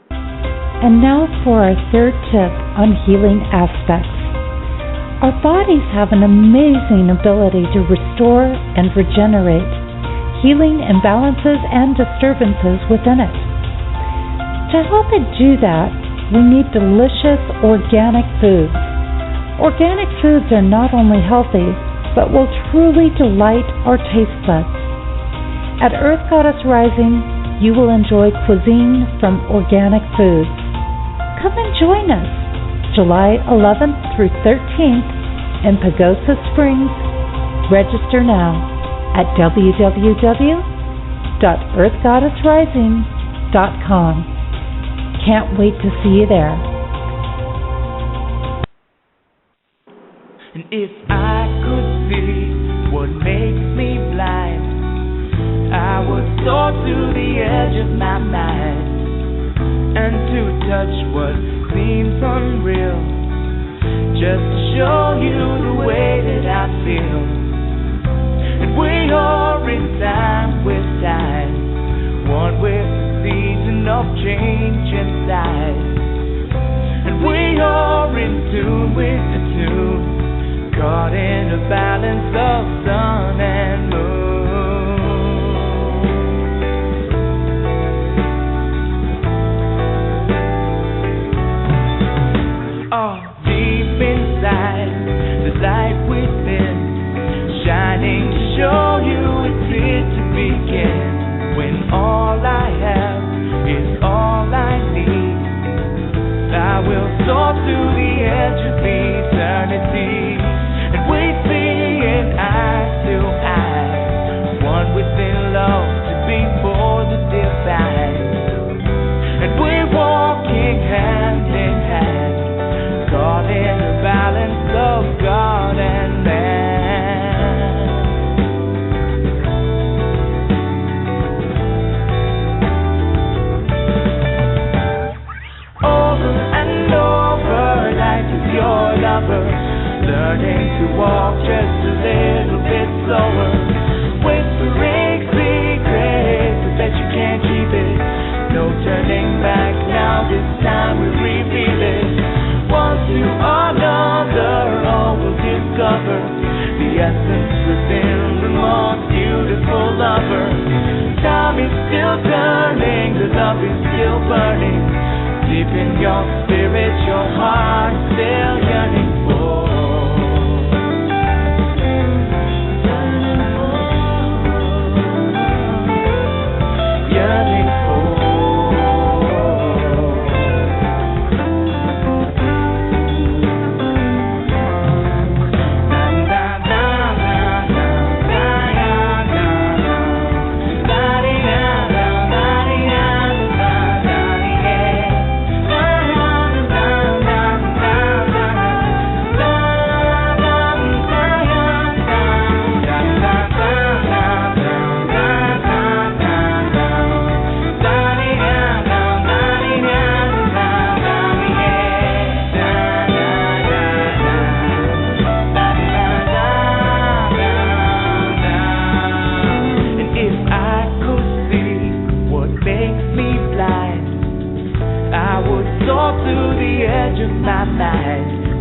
And now for our third tip on healing aspects. Our bodies have an amazing ability to restore and regenerate, healing imbalances and disturbances within it. To help it do that, we need delicious organic foods. Organic foods are not only healthy, but will truly delight our taste buds. At Earth Goddess Rising, you will enjoy cuisine from organic foods. Come and join us July 11th through 13th in Pagosa Springs. Register now at www.earthgoddessrising.com. Can't wait to see you there. And if I could see what makes me blind, I would soar to the edge of my mind, and to touch what seems unreal, just to show you the way that I feel. And we are in time with time, one with the season of change inside. And we are in tune with the tune, caught in a balance of sun and moon. Oh, deep inside, the light within, shining to show you it's here to begin. When all I have is all I need, I will soar to the edge of eternity. And we see it eye to eye, one within love to be for the divine. And we're walking hand in hand, caught in the balance of God and man. Your lover, learning to walk just a little bit slower, whispering secrets, I bet you can't keep it. No turning back now, this time we reveal it. One to another, all will discover the still turning, the love is still burning. Deep in your spirit, your heart is still yearning for. Yearning for.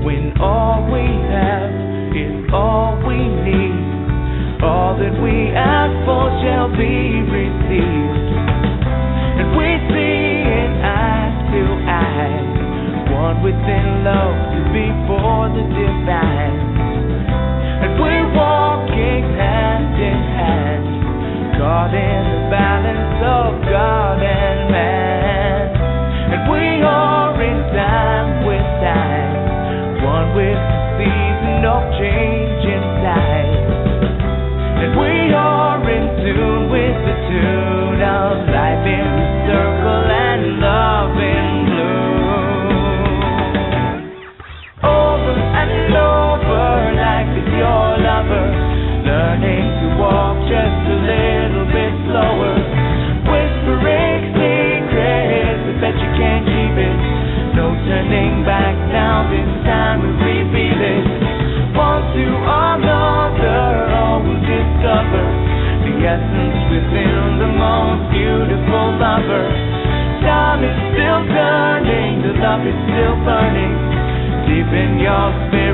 When all we have is all we need, all that we ask for shall be received. And we see in eye to eye, one within love before the divine. And we're walking hand in hand, caught in the balance of God and man. And we are in time with time, one with the season of change inside. And we are in tune with the tune of life in the circle and love in bloom. Over and over, life is your lover, learning to walk just a little bit slower, whispering secrets, but that you can't keep it. No turning back now, this time we reveal it. One to another, all will discover the essence within the most beautiful lover. Time is still turning, the love is still burning. Deep in your spirit,